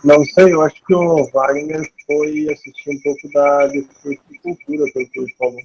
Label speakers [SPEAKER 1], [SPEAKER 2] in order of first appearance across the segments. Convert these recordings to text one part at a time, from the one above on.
[SPEAKER 1] Não sei, eu acho que o Wagner foi assistir um pouco da discurso de cultura, pelo que ele falou.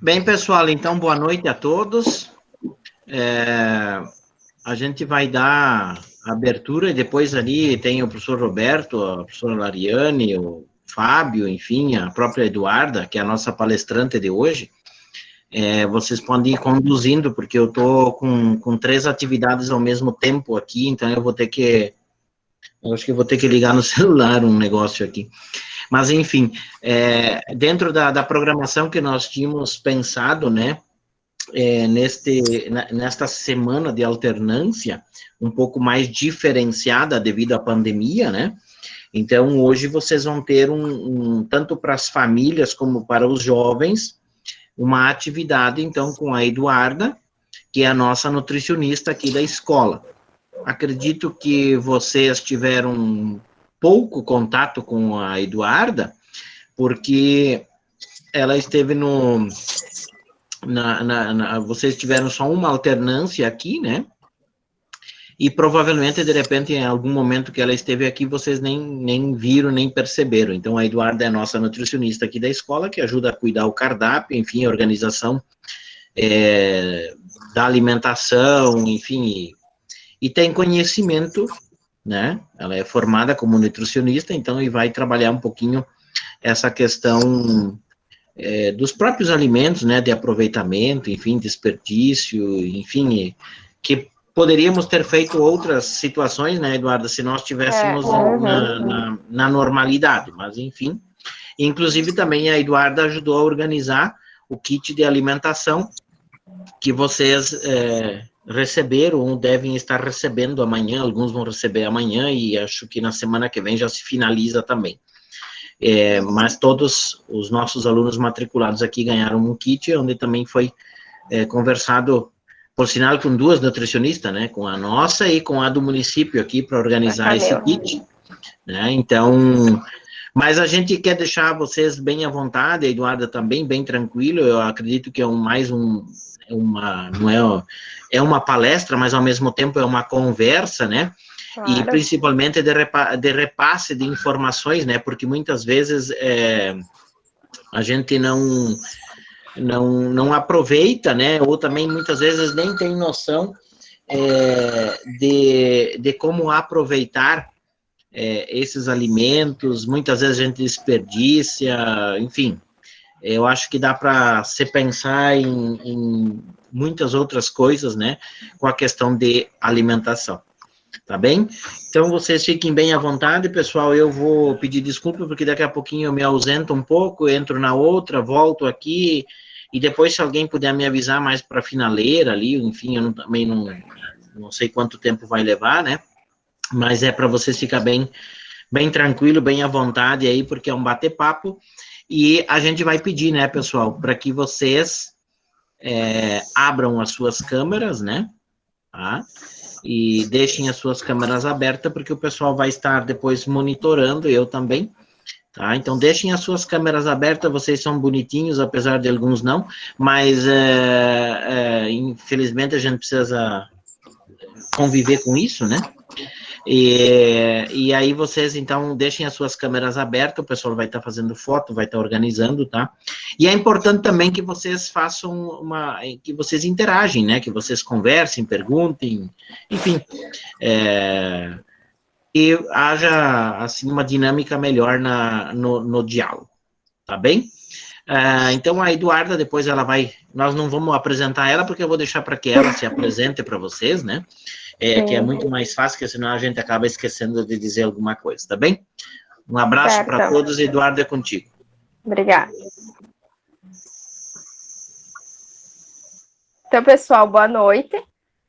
[SPEAKER 2] Bem, pessoal, então, boa noite a todos. A gente vai dar abertura e depois ali tem o professor Roberto, a professora Lariane, o Fábio, enfim, a própria Eduarda, que é a nossa palestrante de hoje. Vocês podem ir conduzindo, porque eu estou com 3 atividades ao mesmo tempo aqui, então eu acho que eu vou ter que ligar no celular um negócio aqui. Mas, enfim, dentro da programação que nós tínhamos pensado, né, nesta semana de alternância, um pouco mais diferenciada devido à pandemia, né, então hoje vocês vão ter tanto para as famílias como para os jovens, uma atividade, então, com a Eduarda, que é a nossa nutricionista aqui da escola. Acredito que vocês tiveram pouco contato com a Eduarda, porque ela esteve vocês tiveram só uma alternância aqui, né? E provavelmente, de repente, em algum momento que ela esteve aqui, vocês nem viram, nem perceberam. Então, a Eduarda é a nossa nutricionista aqui da escola, que ajuda a cuidar o cardápio, enfim, a organização da alimentação, enfim, e tem conhecimento, né? Ela é formada como nutricionista, então, e vai trabalhar um pouquinho essa questão dos próprios alimentos, né, de aproveitamento, enfim, desperdício, enfim, que poderíamos ter feito outras situações, né, Eduardo, se nós estivéssemos na normalidade, mas enfim. Inclusive também a Eduarda ajudou a organizar o kit de alimentação que vocês receberam ou devem estar recebendo amanhã, alguns vão receber amanhã e acho que na semana que vem já se finaliza também. Mas todos os nossos alunos matriculados aqui ganharam um kit, onde também foi conversado, por sinal, com 2 nutricionistas, né, com a nossa e com a do município aqui, para organizar esse kit, né, então, mas a gente quer deixar vocês bem à vontade, a Eduarda também, bem tranquilo, eu acredito que é é uma palestra, mas ao mesmo tempo é uma conversa, né, claro. E principalmente de repasse de informações, né, porque muitas vezes a gente não aproveita, né, ou também muitas vezes nem tem noção de como aproveitar esses alimentos, muitas vezes a gente desperdiça, enfim, eu acho que dá para se pensar em muitas outras coisas, né, com a questão de alimentação. Tá bem? Então, vocês fiquem bem à vontade, pessoal, eu vou pedir desculpa, porque daqui a pouquinho eu me ausento um pouco, entro na outra, volto aqui, e depois, se alguém puder me avisar mais para a finaleira ali, enfim, eu também não sei quanto tempo vai levar, né? Mas é para vocês ficar bem tranquilo, bem à vontade aí, porque é um bate-papo, e a gente vai pedir, né, pessoal, para que vocês abram as suas câmeras, né? Tá? E deixem as suas câmeras abertas, porque o pessoal vai estar depois monitorando, eu também, tá? Então, deixem as suas câmeras abertas, vocês são bonitinhos, apesar de alguns não, mas, infelizmente, a gente precisa conviver com isso, né? E aí vocês, então, deixem as suas câmeras abertas, o pessoal vai estar fazendo foto, vai estar organizando, tá? E é importante também que vocês façam que vocês interagem, né? Que vocês conversem, perguntem, enfim, e haja, assim, uma dinâmica melhor no diálogo, tá bem? Então, a Eduarda, depois ela nós não vamos apresentar ela, porque eu vou deixar para que ela se apresente para vocês, né? Que é muito mais fácil, porque senão a gente acaba esquecendo de dizer alguma coisa, tá bem? Um abraço para todos, Eduardo, é contigo.
[SPEAKER 3] Obrigada. Então, pessoal, boa noite.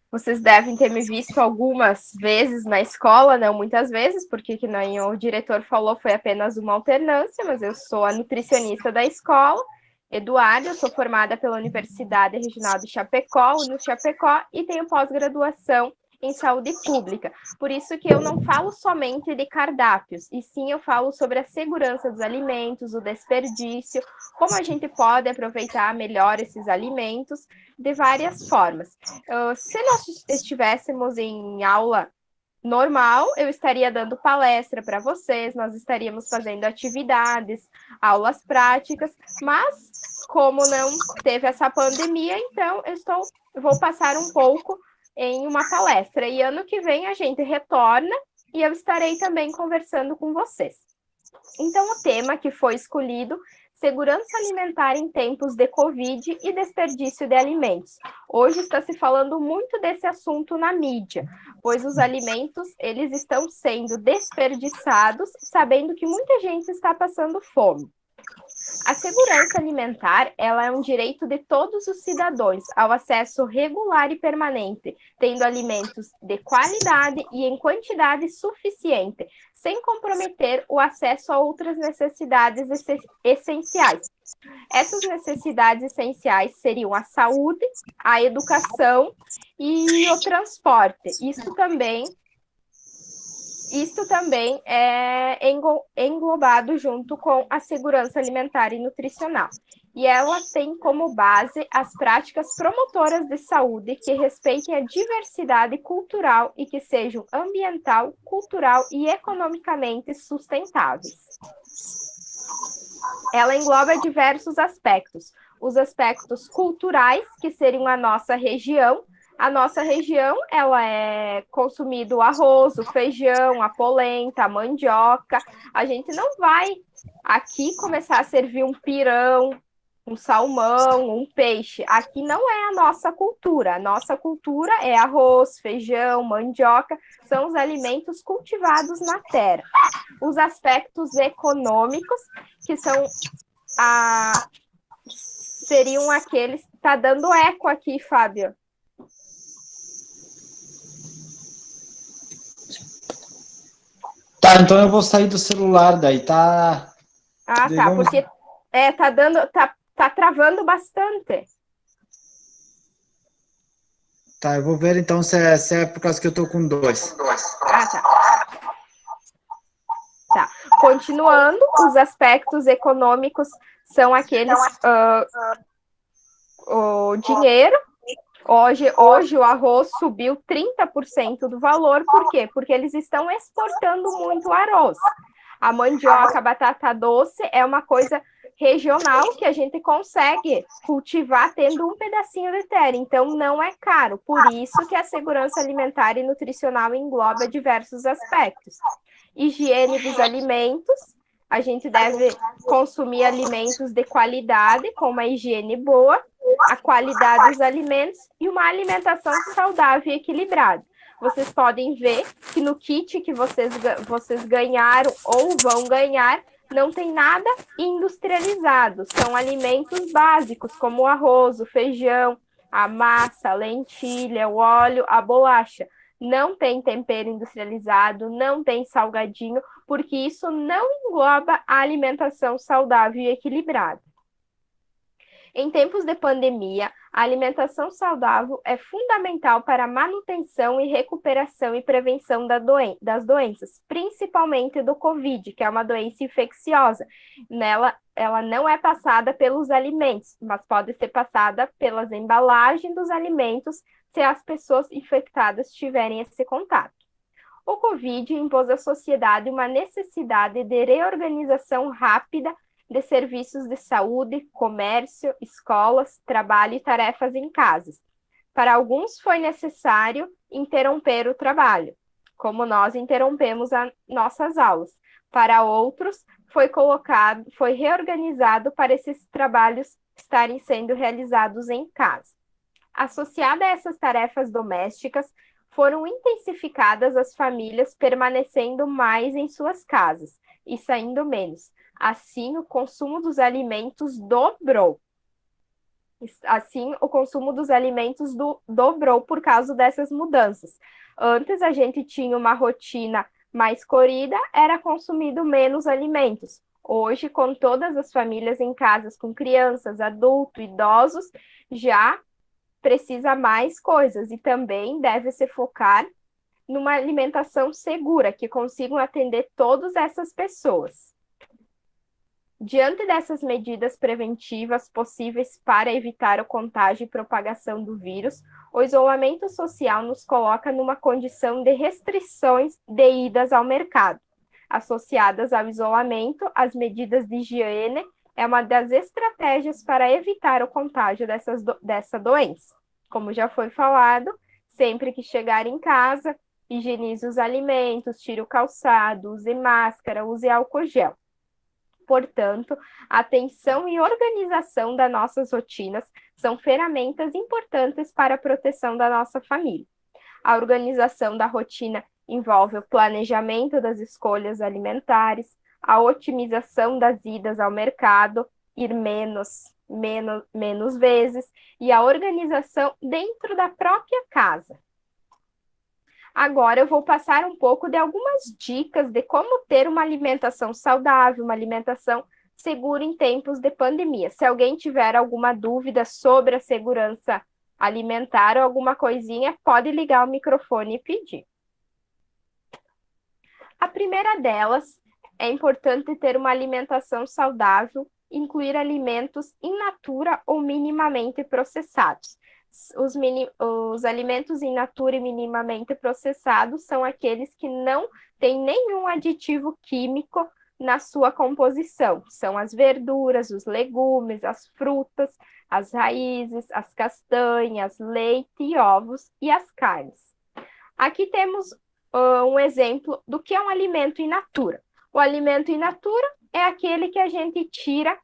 [SPEAKER 3] Vocês devem ter me visto algumas vezes na escola, não muitas vezes, porque, que nem o diretor falou, foi apenas uma alternância, mas eu sou a nutricionista da escola, Eduardo, eu sou formada pela Universidade Regional de Chapecó, no Chapecó, e tenho pós-graduação em saúde pública. Por isso que eu não falo somente de cardápios, e sim eu falo sobre a segurança dos alimentos, o desperdício, como a gente pode aproveitar melhor esses alimentos de várias formas. Se nós estivéssemos em aula normal, eu estaria dando palestra para vocês, nós estaríamos fazendo atividades, aulas práticas, mas como não teve essa pandemia, então eu vou passar um pouco em uma palestra. E ano que vem a gente retorna e eu estarei também conversando com vocês. Então, o tema que foi escolhido: segurança alimentar em tempos de Covid e desperdício de alimentos. Hoje está se falando muito desse assunto na mídia, pois os alimentos, eles estão sendo desperdiçados, sabendo que muita gente está passando fome. A segurança alimentar, ela é um direito de todos os cidadãos ao acesso regular e permanente, tendo alimentos de qualidade e em quantidade suficiente, sem comprometer o acesso a outras necessidades essenciais. Essas necessidades essenciais seriam a saúde, a educação e o transporte. Isto também é englobado junto com a segurança alimentar e nutricional. E ela tem como base as práticas promotoras de saúde que respeitem a diversidade cultural e que sejam ambiental, cultural e economicamente sustentáveis. Ela engloba diversos aspectos. Os aspectos culturais, que seriam a nossa região. A nossa região, ela é consumido o arroz, o feijão, a polenta, a mandioca. A gente não vai aqui começar a servir um pirão, um salmão, um peixe. Aqui não é a nossa cultura. A nossa cultura é arroz, feijão, mandioca, são os alimentos cultivados na terra. Os aspectos econômicos, que são seriam aqueles... Tá dando eco aqui, Fábio.
[SPEAKER 4] Tá, então eu vou sair do celular, daí tá...
[SPEAKER 3] Ah, tá, porque tá travando bastante.
[SPEAKER 4] Tá, eu vou ver então se é por causa que eu tô com dois.
[SPEAKER 3] Ah, tá. Tá. Continuando, os aspectos econômicos são aqueles... o dinheiro. Hoje o arroz subiu 30% do valor. Por quê? Porque eles estão exportando muito arroz. A mandioca, a batata doce é uma coisa regional que a gente consegue cultivar tendo um pedacinho de terra. Então, não é caro. Por isso que a segurança alimentar e nutricional engloba diversos aspectos. Higiene dos alimentos. A gente deve consumir alimentos de qualidade, com uma higiene boa, a qualidade dos alimentos e uma alimentação saudável e equilibrada. Vocês podem ver que no kit que vocês ganharam ou vão ganhar, não tem nada industrializado. São alimentos básicos, como o arroz, o feijão, a massa, a lentilha, o óleo, a bolacha. Não tem tempero industrializado, não tem salgadinho, porque isso não engloba a alimentação saudável e equilibrada. Em tempos de pandemia, a alimentação saudável é fundamental para a manutenção e recuperação e prevenção das doenças, principalmente do Covid, que é uma doença infecciosa. Ela não é passada pelos alimentos, mas pode ser passada pelas embalagens dos alimentos se as pessoas infectadas tiverem esse contato. O Covid impôs à sociedade uma necessidade de reorganização rápida de serviços de saúde, comércio, escolas, trabalho e tarefas em casas. Para alguns foi necessário interromper o trabalho, como nós interrompemos as nossas aulas. Para outros, foi reorganizado para esses trabalhos estarem sendo realizados em casa. Associada a essas tarefas domésticas, foram intensificadas as famílias permanecendo mais em suas casas e saindo menos. Assim, o consumo dos alimentos dobrou. Assim, o consumo dos alimentos dobrou por causa dessas mudanças. Antes a gente tinha uma rotina mais corrida, era consumido menos alimentos. Hoje, com todas as famílias em casas com crianças, adultos, idosos, já precisa mais coisas e também deve se focar numa alimentação segura, que consigam atender todas essas pessoas. Diante dessas medidas preventivas possíveis para evitar o contágio e propagação do vírus, o isolamento social nos coloca numa condição de restrições de idas ao mercado. Associadas ao isolamento, as medidas de higiene é uma das estratégias para evitar o contágio dessa doença. Como já foi falado, sempre que chegar em casa, higienize os alimentos, tire o calçado, use máscara, use álcool gel. Portanto, a atenção e organização das nossas rotinas são ferramentas importantes para a proteção da nossa família. A organização da rotina envolve o planejamento das escolhas alimentares, a otimização das idas ao mercado, ir menos vezes, e a organização dentro da própria casa. Agora eu vou passar um pouco de algumas dicas de como ter uma alimentação saudável, uma alimentação segura em tempos de pandemia. Se alguém tiver alguma dúvida sobre a segurança alimentar ou alguma coisinha, pode ligar o microfone e pedir. A primeira delas, é importante ter uma alimentação saudável, incluir alimentos in natura ou minimamente processados. Os alimentos in natura e minimamente processados são aqueles que não têm nenhum aditivo químico na sua composição. São as verduras, os legumes, as frutas, as raízes, as castanhas, leite e ovos e as carnes. Aqui temos um exemplo do que é um alimento in natura. O alimento in natura é aquele que a gente tira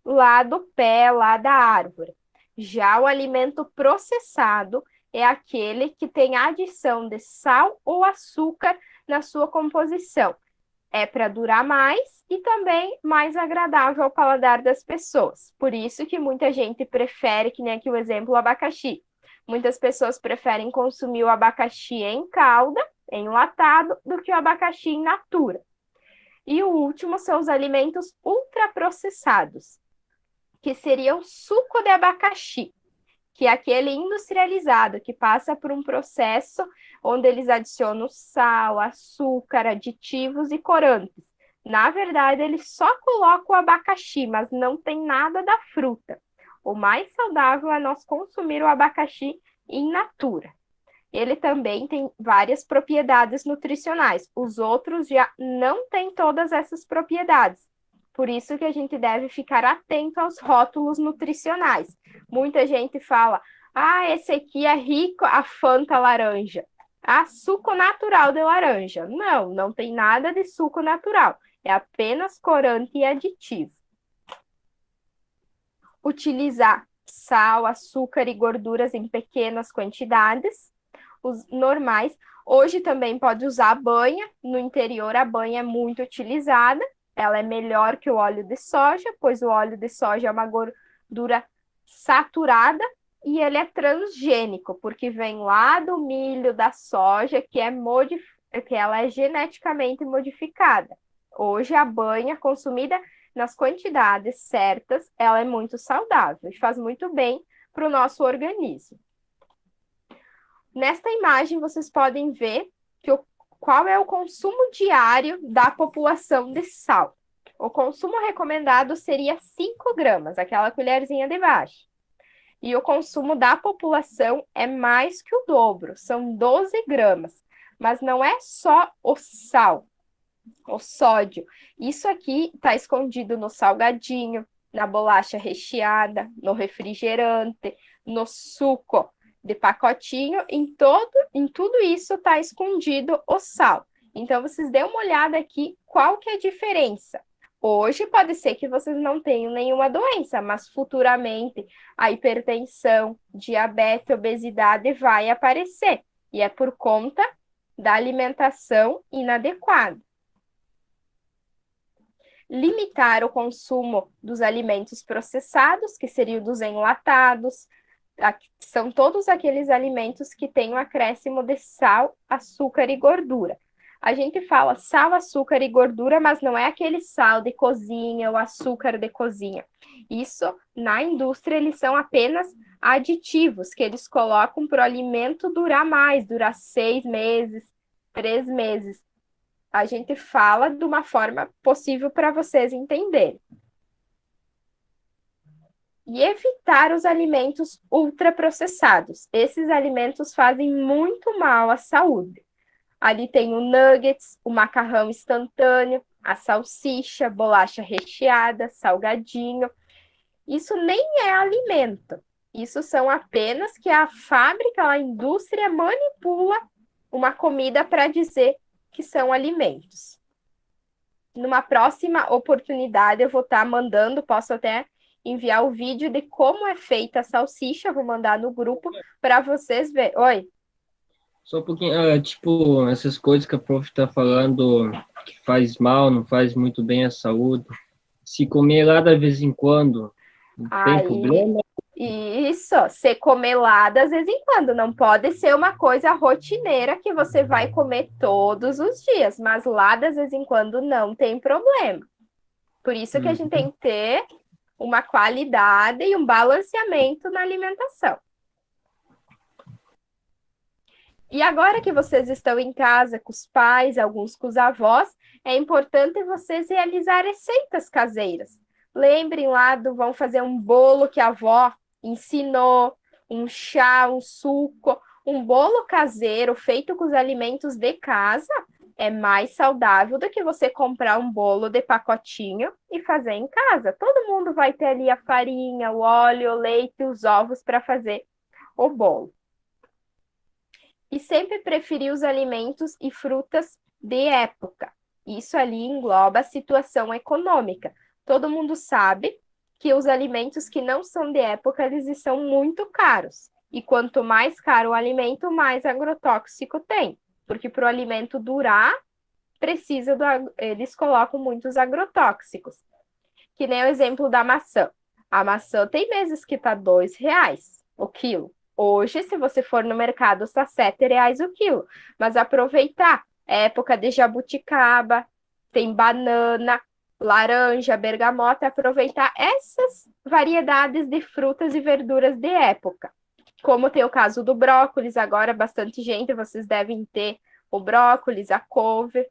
[SPEAKER 3] lá do pé, lá da árvore. Já o alimento processado é aquele que tem adição de sal ou açúcar na sua composição. É para durar mais e também mais agradável ao paladar das pessoas. Por isso que muita gente prefere, que nem aqui o exemplo, o abacaxi. Muitas pessoas preferem consumir o abacaxi em calda, enlatado, do que o abacaxi in natura. E o último são os alimentos ultraprocessados, que seria o suco de abacaxi, que é aquele industrializado, que passa por um processo onde eles adicionam sal, açúcar, aditivos e corantes. Na verdade, eles só colocam o abacaxi, mas não tem nada da fruta. O mais saudável é nós consumir o abacaxi in natura. Ele também tem várias propriedades nutricionais. Os outros já não têm todas essas propriedades. Por isso que a gente deve ficar atento aos rótulos nutricionais. Muita gente fala, esse aqui é rico a Fanta laranja. Suco natural de laranja. Não, não tem nada de suco natural. É apenas corante e aditivo. Utilizar sal, açúcar e gorduras em pequenas quantidades. Os normais. Hoje também pode usar a banha. No interior, a banha é muito utilizada. Ela é melhor que o óleo de soja, pois o óleo de soja é uma gordura saturada e ele é transgênico, porque vem lá do milho da soja, que ela é geneticamente modificada. Hoje, a banha consumida nas quantidades certas, ela é muito saudável e faz muito bem para o nosso organismo. Nesta imagem, vocês podem ver qual é o consumo diário da população de sal. O consumo recomendado seria 5 gramas, aquela colherzinha de baixo. E o consumo da população é mais que o dobro, são 12 gramas. Mas não é só o sal, o sódio. Isso aqui está escondido no salgadinho, na bolacha recheada, no refrigerante, no suco de pacotinho, em tudo isso está escondido o sal. Então, vocês dêem uma olhada aqui, qual que é a diferença? Hoje pode ser que vocês não tenham nenhuma doença, mas futuramente a hipertensão, diabetes, obesidade vai aparecer. E é por conta da alimentação inadequada. limitar o consumo dos alimentos processados, que seriam dos enlatados, são todos aqueles alimentos que têm um acréscimo de sal, açúcar e gordura. A gente fala sal, açúcar e gordura, mas não é aquele sal de cozinha ou açúcar de cozinha. Isso, na indústria, eles são apenas aditivos que eles colocam para o alimento durar mais, durar 6 meses, 3 meses. A gente fala de uma forma possível para vocês entenderem. E evitar os alimentos ultraprocessados. Esses alimentos fazem muito mal à saúde. Ali tem o nuggets, o macarrão instantâneo, a salsicha, bolacha recheada, salgadinho. Isso nem é alimento. Isso são apenas que a fábrica, a indústria manipula uma comida para dizer que são alimentos. Numa próxima oportunidade eu vou estar mandando, posso até enviar o vídeo de como é feita a salsicha, vou mandar no grupo para vocês verem. Oi?
[SPEAKER 5] Só um pouquinho, tipo, essas coisas que a prof está falando que faz mal, não faz muito bem à saúde. Se comer lá de vez em quando, não tem problema?
[SPEAKER 3] Isso, ser comer lá de vez em quando. Não pode ser uma coisa rotineira que você vai comer todos os dias, mas lá de vez em quando não tem problema. Por isso que a gente tem que ter uma qualidade e um balanceamento na alimentação. E agora que vocês estão em casa com os pais, alguns com os avós, é importante vocês realizar receitas caseiras. Lembrem lá vão fazer um bolo que a avó ensinou, um chá, um suco, um bolo caseiro feito com os alimentos de casa é mais saudável do que você comprar um bolo de pacotinho e fazer em casa. Todo mundo vai ter ali a farinha, o óleo, o leite, os ovos para fazer o bolo. E sempre preferir os alimentos e frutas de época. Isso ali engloba a situação econômica. Todo mundo sabe que os alimentos que não são de época, eles são muito caros. E quanto mais caro o alimento, mais agrotóxico tem. Porque para o alimento durar, eles colocam muitos agrotóxicos. Que nem o exemplo da maçã. A maçã tem meses que está R$2 o quilo. Hoje, se você for no mercado, está R$7 o quilo. Mas aproveitar, é época de jabuticaba, tem banana, laranja, bergamota, aproveitar essas variedades de frutas e verduras de época. Como tem o caso do brócolis, agora bastante gente, vocês devem ter o brócolis, a couve.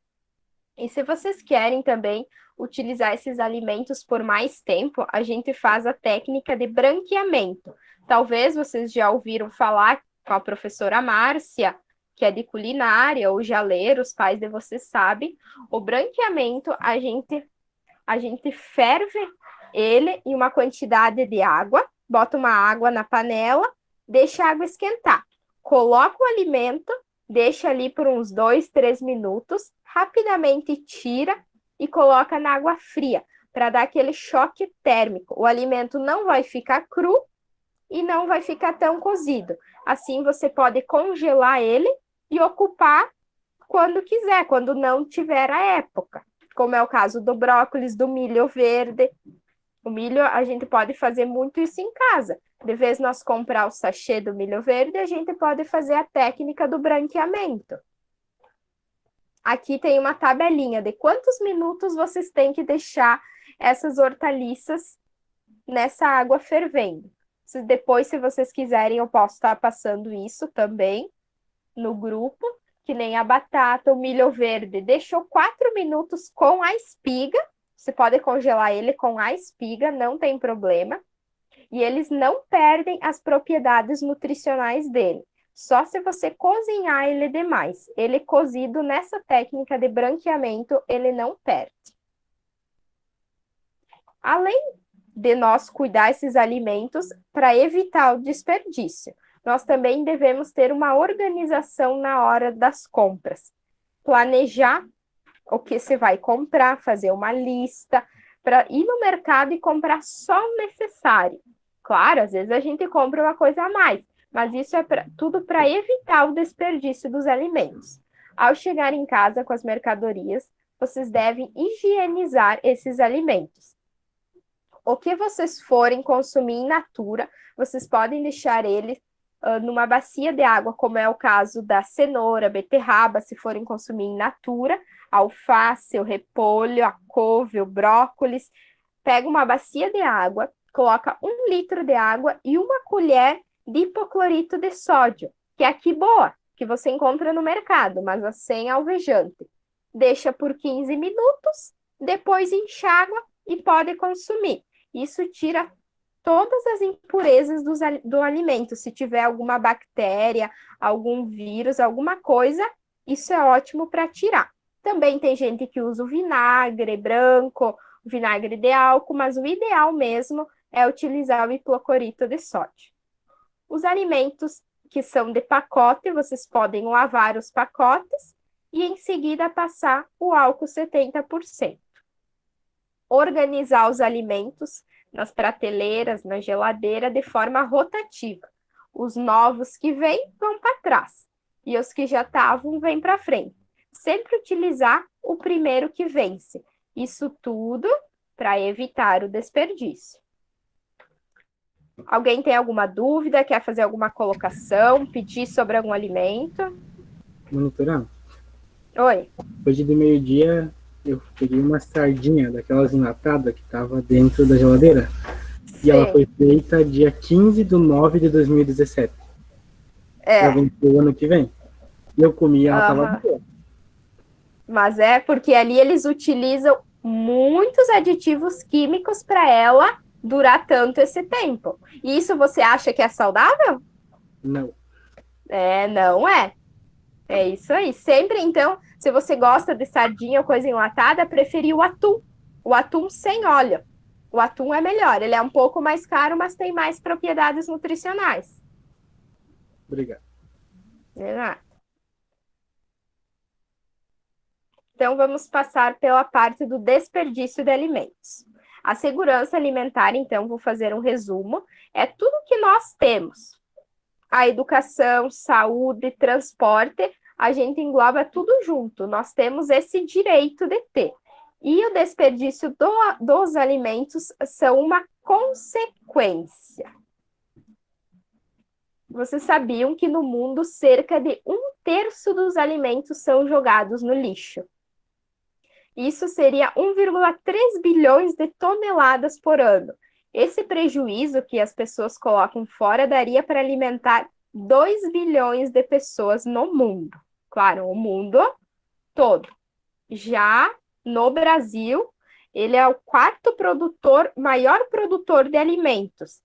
[SPEAKER 3] E se vocês querem também utilizar esses alimentos por mais tempo, a gente faz a técnica de branqueamento. Talvez vocês já ouviram falar com a professora Márcia, que é de culinária, ou já leram, os pais de vocês sabem. O branqueamento, a gente ferve ele em uma quantidade de água, bota uma água na panela, deixa a água esquentar. Coloca o alimento, deixa ali por uns 2, 3 minutos, rapidamente tira e coloca na água fria, para dar aquele choque térmico. O alimento não vai ficar cru e não vai ficar tão cozido. Assim você pode congelar ele e ocupar quando quiser, quando não tiver a época. Como é o caso do brócolis, do milho verde. O milho, a gente pode fazer muito isso em casa. De vez nós comprar o sachê do milho verde, a gente pode fazer a técnica do branqueamento. Aqui tem uma tabelinha de quantos minutos vocês têm que deixar essas hortaliças nessa água fervendo. Depois, se vocês quiserem, eu posso estar passando isso também no grupo, que nem a batata, o milho verde. Deixou 4 minutos com a espiga. Você pode congelar ele com a espiga, não tem problema. E eles não perdem as propriedades nutricionais dele. Só se você cozinhar ele demais. Ele cozido nessa técnica de branqueamento, ele não perde. Além de nós cuidar esses alimentos para evitar o desperdício, nós também devemos ter uma organização na hora das compras. Planejar o que você vai comprar, fazer uma lista, para ir no mercado e comprar só o necessário. Claro, às vezes a gente compra uma coisa a mais, mas isso é tudo para evitar o desperdício dos alimentos. Ao chegar em casa com as mercadorias, vocês devem higienizar esses alimentos. O que vocês forem consumir in natura, vocês podem deixar ele numa bacia de água, como é o caso da cenoura, beterraba, se forem consumir in natura, alface, o repolho, a couve, o brócolis. Pega uma bacia de água, coloca 1 litro de água e 1 colher de hipoclorito de sódio, que é a Quiboa, que você encontra no mercado, mas a sem alvejante. Deixa por 15 minutos, depois enxágua e pode consumir. Isso tira todas as impurezas do alimento. Se tiver alguma bactéria, algum vírus, alguma coisa, isso é ótimo para tirar. Também tem gente que usa o vinagre branco, o vinagre de álcool, mas o ideal mesmo é utilizar o hipoclorito de sódio. Os alimentos que são de pacote, vocês podem lavar os pacotes e em seguida passar o álcool 70%. Organizar os alimentos nas prateleiras, na geladeira, de forma rotativa. Os novos que vêm vão para trás e os que já estavam vêm para frente. Sempre utilizar o primeiro que vence. Isso tudo para evitar o desperdício. Alguém tem alguma dúvida? Quer fazer alguma colocação? Pedir sobre algum alimento?
[SPEAKER 6] Monitorando.
[SPEAKER 3] Oi.
[SPEAKER 6] Hoje de meio-dia eu peguei uma sardinha daquelas enlatadas que estava dentro da geladeira.
[SPEAKER 3] Sim.
[SPEAKER 6] E ela foi feita dia 15 de 9 de 2017. Ela venceu o ano que vem. E eu comi e ela estava boa.
[SPEAKER 3] Mas é porque ali eles utilizam muitos aditivos químicos para ela durar tanto esse tempo. E isso você acha que é saudável?
[SPEAKER 6] Não.
[SPEAKER 3] Não é. É isso aí. Sempre, então, se você gosta de sardinha ou coisa enlatada, preferir o atum. O atum sem óleo. O atum é melhor. Ele é um pouco mais caro, mas tem mais propriedades nutricionais.
[SPEAKER 6] Obrigado.
[SPEAKER 3] Então, vamos passar pela parte do desperdício de alimentos. A segurança alimentar, então, vou fazer um resumo, é tudo que nós temos. A educação, saúde, transporte, a gente engloba tudo junto. Nós temos esse direito de ter. E o desperdício dos alimentos são uma consequência. Vocês sabiam que no mundo cerca de 1/3 dos alimentos são jogados no lixo? Isso seria 1,3 bilhões de toneladas por ano. Esse prejuízo que as pessoas colocam fora daria para alimentar 2 bilhões de pessoas no mundo. Claro, o mundo todo. Já no Brasil, ele é o 4º maior produtor de alimentos.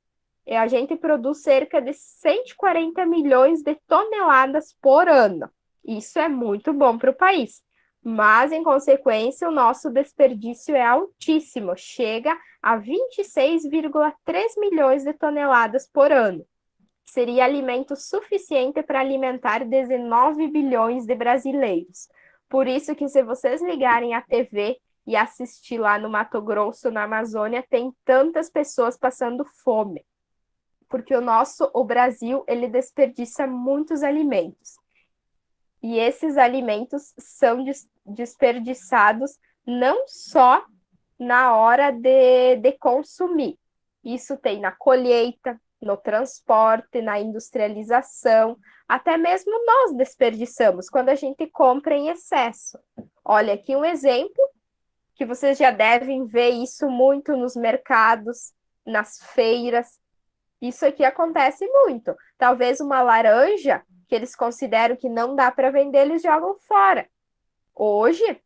[SPEAKER 3] E a gente produz cerca de 140 milhões de toneladas por ano. Isso é muito bom para o país. Mas, em consequência, o nosso desperdício é altíssimo, chega a 26,3 milhões de toneladas por ano. Seria alimento suficiente para alimentar 19 bilhões de brasileiros. Por isso que, se vocês ligarem a TV e assistir lá no Mato Grosso, na Amazônia, tem tantas pessoas passando fome. Porque o Brasil, ele desperdiça muitos alimentos. E esses alimentos são desperdiçados não só na hora de consumir. Isso tem na colheita, no transporte, na industrialização. Até mesmo nós desperdiçamos quando a gente compra em excesso. Olha aqui um exemplo, que vocês já devem ver isso muito nos mercados, nas feiras. Isso aqui acontece muito. Talvez uma laranja que eles consideram que não dá para vender, eles jogam fora. Hoje,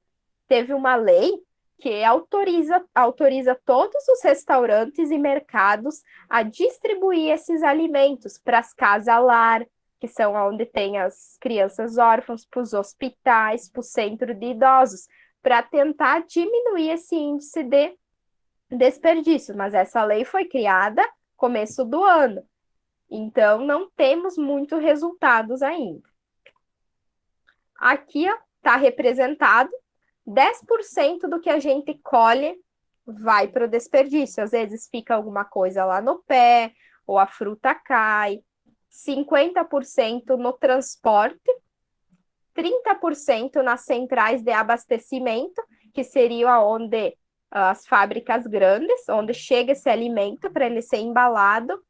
[SPEAKER 3] teve uma lei que autoriza todos os restaurantes e mercados a distribuir esses alimentos para as casas-lar, que são onde tem as crianças órfãs, para os hospitais, para o centro de idosos, para tentar diminuir esse índice de desperdício. Mas essa lei foi criada no começo do ano. Então, não temos muitos resultados ainda. Aqui está representado 10% do que a gente colhe vai para o desperdício. Às vezes fica alguma coisa lá no pé, ou a fruta cai. 50% no transporte, 30% nas centrais de abastecimento que seria onde as fábricas grandes, onde chega esse alimento para ele ser embalado,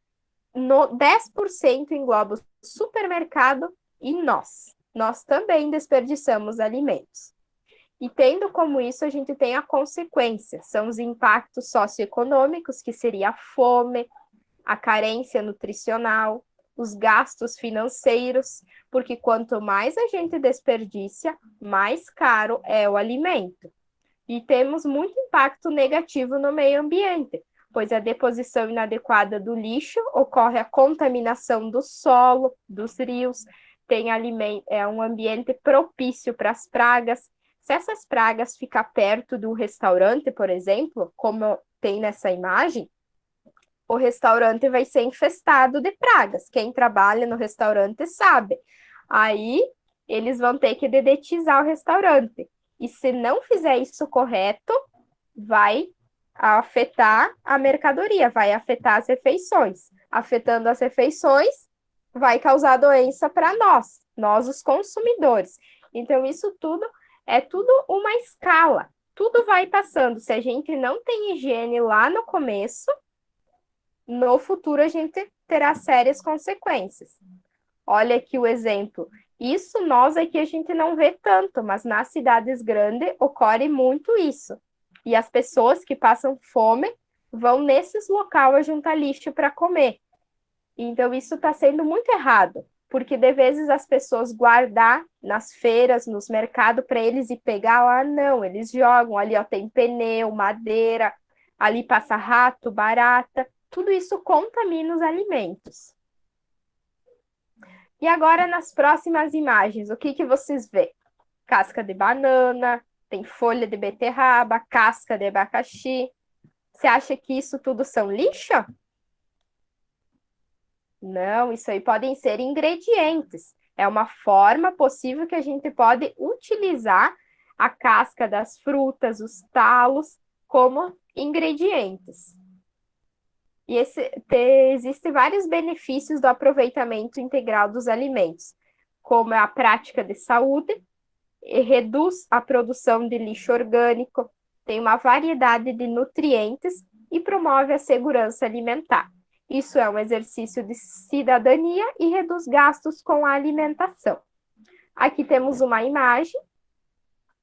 [SPEAKER 3] 10% engloba o supermercado e nós. Nós também desperdiçamos alimentos. E tendo como isso, a gente tem a consequência, são os impactos socioeconômicos, que seria a fome, a carência nutricional, os gastos financeiros, porque quanto mais a gente desperdiça, mais caro é o alimento. E temos muito impacto negativo no meio ambiente, pois a deposição inadequada do lixo ocorre a contaminação do solo, dos rios, é um ambiente propício para as pragas. Se essas pragas ficar perto do restaurante, por exemplo, como tem nessa imagem, o restaurante vai ser infestado de pragas. Quem trabalha no restaurante sabe. Aí, eles vão ter que dedetizar o restaurante. E se não fizer isso correto, vai afetar a mercadoria, vai afetar as refeições. Afetando as refeições, vai causar doença para nós os consumidores. Então, isso tudo é tudo uma escala. Tudo vai passando. Se a gente não tem higiene lá no começo, no futuro a gente terá sérias consequências. Olha aqui o exemplo. Isso nós aqui a gente não vê tanto, mas nas cidades grandes ocorre muito isso. E as pessoas que passam fome vão nesses locais juntar lixo para comer. Então isso está sendo muito errado, porque de vezes as pessoas guardar nas feiras, nos mercados, para eles ir pegar lá, não, eles jogam ali, ó, tem pneu, madeira, ali passa rato, barata, tudo isso contamina os alimentos. E agora, nas próximas imagens, o que vocês vê? Casca de banana, tem folha de beterraba, casca de abacaxi. Você acha que isso tudo são lixo? Não, isso aí podem ser ingredientes. É uma forma possível que a gente pode utilizar a casca das frutas, os talos, como ingredientes. E existem vários benefícios do aproveitamento integral dos alimentos, como a prática de saúde, reduz a produção de lixo orgânico, tem uma variedade de nutrientes e promove a segurança alimentar. Isso é um exercício de cidadania e reduz gastos com a alimentação. Aqui temos uma imagem,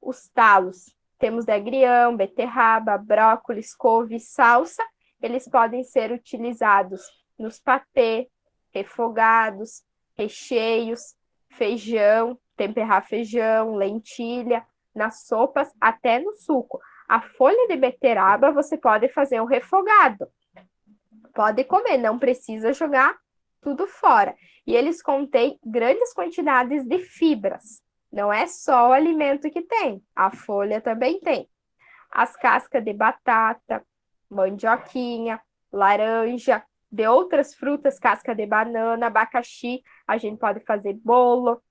[SPEAKER 3] os talos, temos de agrião, beterraba, brócolis, couve, salsa. Eles podem ser utilizados nos patê, refogados, recheios, feijão, temperar feijão, lentilha, nas sopas, até no suco. A folha de beterraba você pode fazer um refogado. Pode comer, não precisa jogar tudo fora. E eles contêm grandes quantidades de fibras. Não é só o alimento que tem, a folha também tem. As cascas de batata, mandioquinha, laranja, de outras frutas, casca de banana, abacaxi, a gente pode fazer bolo,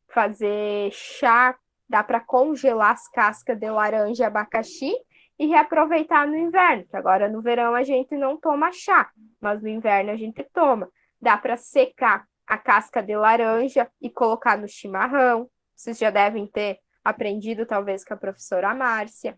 [SPEAKER 3] fazer chá, dá para congelar as cascas de laranja e abacaxi e reaproveitar no inverno, que agora no verão a gente não toma chá, mas no inverno a gente toma. Dá para secar a casca de laranja e colocar no chimarrão, vocês já devem ter aprendido talvez com a professora Márcia.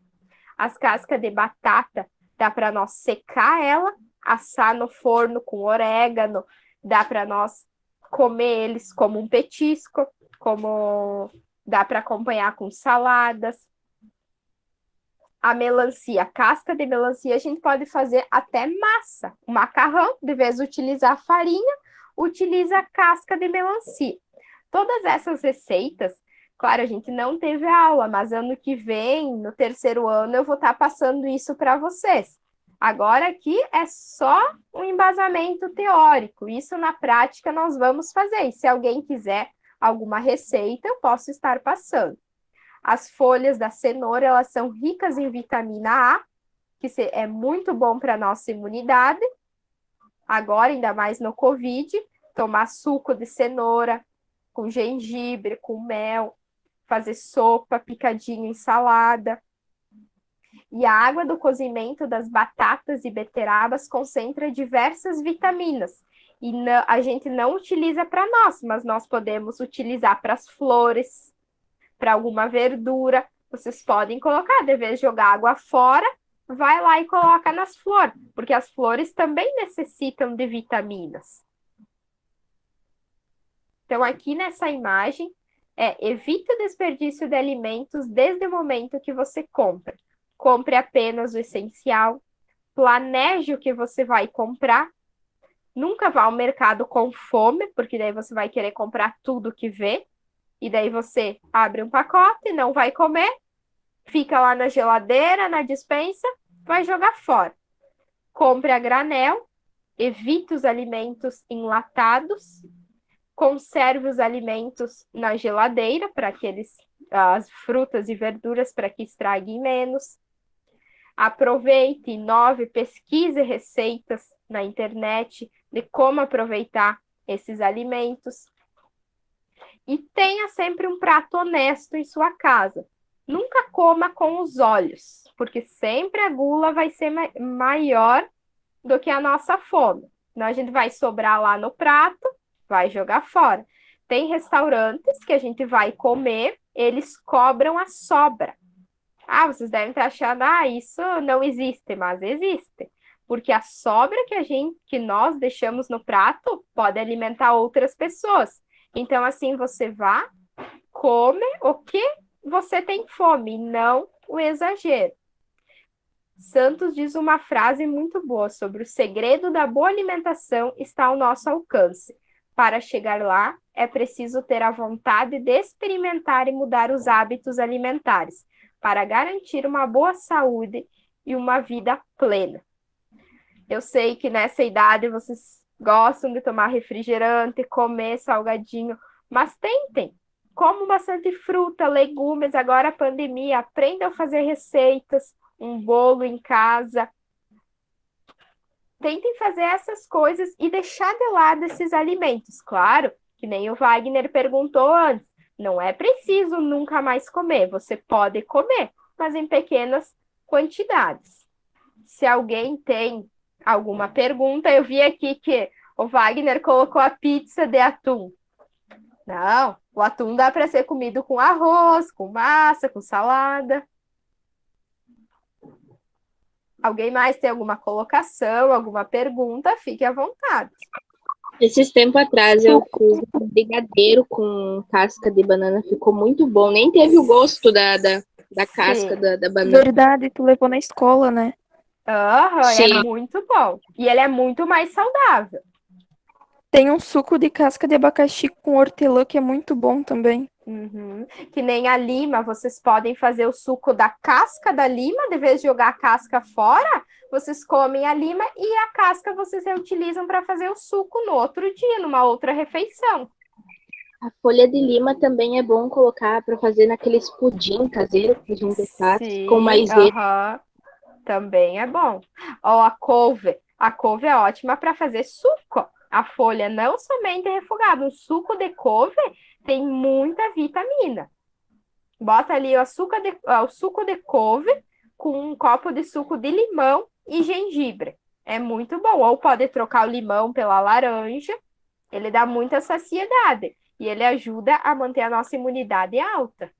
[SPEAKER 3] As cascas de batata, dá para nós secar ela, assar no forno com orégano, dá para nós comer eles como um petisco, como dá para acompanhar com saladas. A melancia, a casca de melancia, a gente pode fazer até massa. O macarrão, de vez de utilizar farinha, utiliza a casca de melancia. Todas essas receitas, claro, a gente não teve aula, mas ano que vem, no terceiro ano, eu vou estar passando isso para vocês. Agora aqui é só um embasamento teórico, isso na prática nós vamos fazer. E se alguém quiser alguma receita, eu posso estar passando. As folhas da cenoura, elas são ricas em vitamina A, que é muito bom para a nossa imunidade. Agora, ainda mais no Covid, tomar suco de cenoura com gengibre, com mel, fazer sopa, picadinho em salada. E a água do cozimento das batatas e beterrabas concentra diversas vitaminas. E a gente não utiliza para nós, mas nós podemos utilizar para as flores, para alguma verdura. vocês podem colocar, de vez de jogar água fora, vai lá e coloca nas flores, porque as flores também necessitam de vitaminas. Então, aqui nessa imagem, evite o desperdício de alimentos desde o momento que você compra. Compre apenas o essencial, planeje o que você vai comprar. Nunca vá ao mercado com fome, porque daí você vai querer comprar tudo que vê. E daí você abre um pacote, não vai comer, fica lá na geladeira, na despensa, vai jogar fora. Compre a granel, evite os alimentos enlatados, conserve os alimentos na geladeira, para que as frutas e verduras, para que estraguem menos. Aproveite, inove, pesquise receitas na internet de como aproveitar esses alimentos. E tenha sempre um prato honesto em sua casa. Nunca coma com os olhos, porque sempre a gula vai ser maior do que a nossa fome. Então, a gente vai sobrar lá no prato, vai jogar fora. Tem restaurantes que a gente vai comer, eles cobram a sobra. Ah, vocês devem estar achando, isso não existe, mas existe. Porque a sobra que nós deixamos no prato pode alimentar outras pessoas. Então, assim, você vá, come o que você tem fome, não o exagero. Santos diz uma frase muito boa sobre o segredo da boa alimentação está ao nosso alcance. Para chegar lá, é preciso ter a vontade de experimentar e mudar os hábitos alimentares, para garantir uma boa saúde e uma vida plena. Eu sei que nessa idade vocês gostam de tomar refrigerante, comer salgadinho, mas tentem. Comam bastante fruta, legumes. Agora a pandemia, aprendam a fazer receitas, um bolo em casa. Tentem fazer essas coisas e deixar de lado esses alimentos. Claro, que nem o Wagner perguntou antes, não é preciso nunca mais comer. Você pode comer, mas em pequenas quantidades. Se alguém tem alguma pergunta, eu vi aqui que o Wagner colocou a pizza de atum. Não, o atum dá para ser comido com arroz, com massa, com salada. Alguém mais tem alguma colocação, alguma pergunta? Fique à vontade.
[SPEAKER 7] Esses tempos atrás eu fiz um brigadeiro com casca de banana, ficou muito bom. Nem teve o gosto da casca da banana.
[SPEAKER 8] Verdade, tu levou na escola, né?
[SPEAKER 3] É muito bom. E ele é muito mais saudável.
[SPEAKER 8] Tem um suco de casca de abacaxi com hortelã que é muito bom também.
[SPEAKER 3] Uhum. Que nem a lima, vocês podem fazer o suco da casca da lima, de vez de jogar a casca fora, vocês comem a lima e a casca vocês reutilizam para fazer o suco no outro dia, numa outra refeição.
[SPEAKER 7] A folha de lima também é bom colocar para fazer naqueles pudim caseiro que a gente faz com maisena.
[SPEAKER 3] Também é bom. A couve é ótima para fazer suco. A folha não somente refogada, o suco de couve tem muita vitamina. Bota ali o suco de couve com um copo de suco de limão e gengibre. É muito bom. Ou pode trocar o limão pela laranja. Ele dá muita saciedade. E ele ajuda a manter a nossa imunidade alta.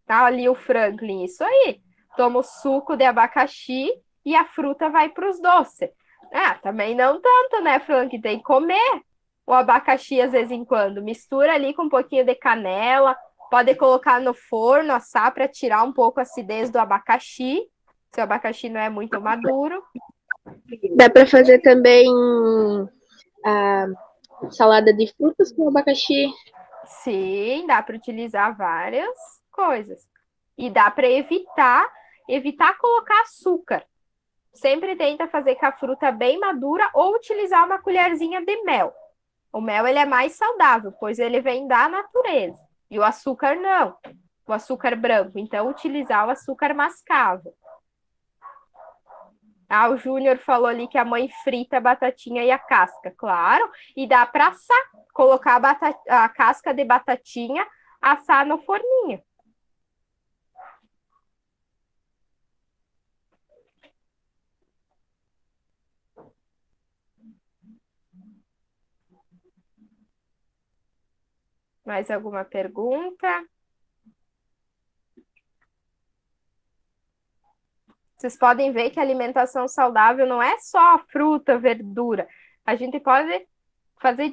[SPEAKER 3] Tá ali o Franklin, isso aí. Toma o suco de abacaxi e a fruta vai para os doces. Também não tanto, né, Franklin? Tem que comer o abacaxi às vezes em quando. Mistura ali com um pouquinho de canela. Pode colocar no forno, assar para tirar um pouco a acidez do abacaxi. Se o abacaxi não é muito maduro.
[SPEAKER 7] Dá para fazer também a salada de frutas com abacaxi.
[SPEAKER 3] Sim, dá para utilizar várias coisas. E dá para evitar colocar açúcar. Sempre tenta fazer com a fruta bem madura ou utilizar uma colherzinha de mel. O mel ele é mais saudável, pois ele vem da natureza. E o açúcar não. O açúcar branco. Então, utilizar o açúcar mascavo. O Júnior falou ali que a mãe frita a batatinha e a casca. Claro, e dá para assar. Colocar a casca de batatinha, assar no forninho. Mais alguma pergunta? Vocês podem ver que a alimentação saudável não é só fruta, verdura. A gente pode fazer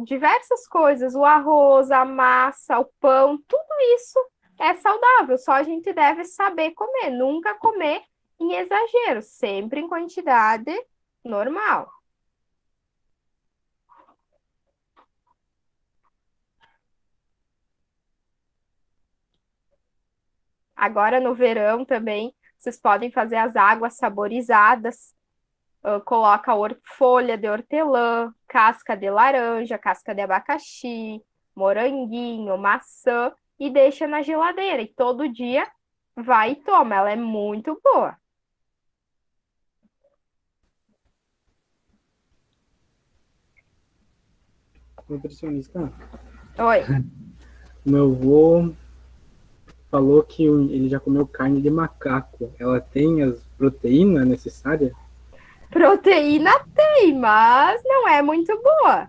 [SPEAKER 3] diversas coisas. O arroz, a massa, o pão, tudo isso é saudável. Só a gente deve saber comer. Nunca comer em exagero. Sempre em quantidade normal. Agora no verão também, vocês podem fazer as águas saborizadas. Coloca folha de hortelã, casca de laranja, casca de abacaxi, moranguinho, maçã e deixa na geladeira. E todo dia vai e toma. Ela é muito boa.
[SPEAKER 6] Nutricionista.
[SPEAKER 3] Oi.
[SPEAKER 6] Meu avô falou que ele já comeu carne de macaco. Ela tem as proteínas necessárias?
[SPEAKER 3] Proteína tem, mas não é muito boa.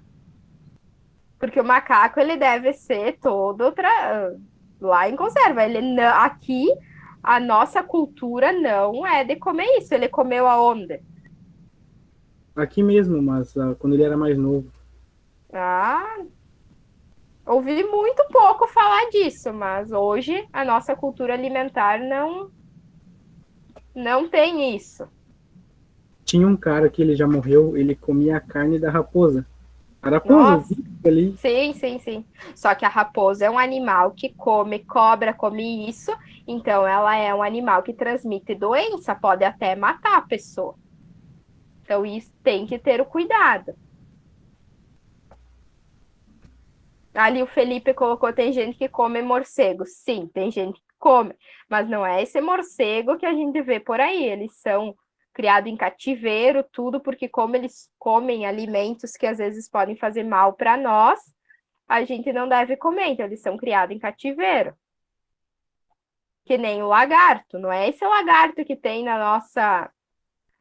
[SPEAKER 3] Porque o macaco, ele deve ser todo lá em conserva. Ele não, aqui, a nossa cultura não é de comer isso. Ele comeu aonde?
[SPEAKER 6] Aqui mesmo, mas quando ele era mais novo.
[SPEAKER 3] Ah, ouvi muito pouco falar disso, mas hoje a nossa cultura alimentar não tem isso.
[SPEAKER 6] Tinha um cara que ele já morreu, ele comia a carne da raposa. A raposa
[SPEAKER 3] Nossa.
[SPEAKER 6] ali.
[SPEAKER 3] Sim. Só que a raposa é um animal que come cobra, come isso, então ela é um animal que transmite doença, pode até matar a pessoa. Então isso tem que ter o cuidado. Ali o Felipe colocou, tem gente que come morcego. Sim, tem gente que come, mas não é esse morcego que a gente vê por aí. Eles são criados em cativeiro, tudo, porque como eles comem alimentos que às vezes podem fazer mal para nós, a gente não deve comer. Então, eles são criados em cativeiro. Que nem o lagarto. Não é esse lagarto que tem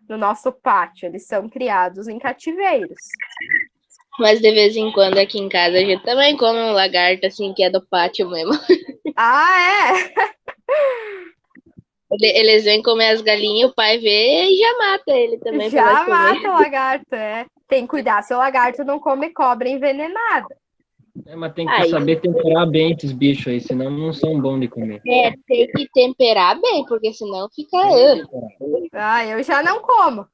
[SPEAKER 3] no nosso pátio. Eles são criados em cativeiros.
[SPEAKER 7] Mas de vez em quando aqui em casa a gente também come um lagarto, assim, que é do pátio mesmo.
[SPEAKER 3] Ah, é?
[SPEAKER 7] Eles vêm comer as galinhas, o pai vê e já mata ele também.
[SPEAKER 3] Já mata o lagarto, é. Tem que cuidar se o lagarto não come cobra envenenada.
[SPEAKER 5] Mas tem que saber temperar bem esses bichos aí, senão não são bons de comer.
[SPEAKER 7] Tem que temperar bem, porque senão fica...
[SPEAKER 3] Eu já não como.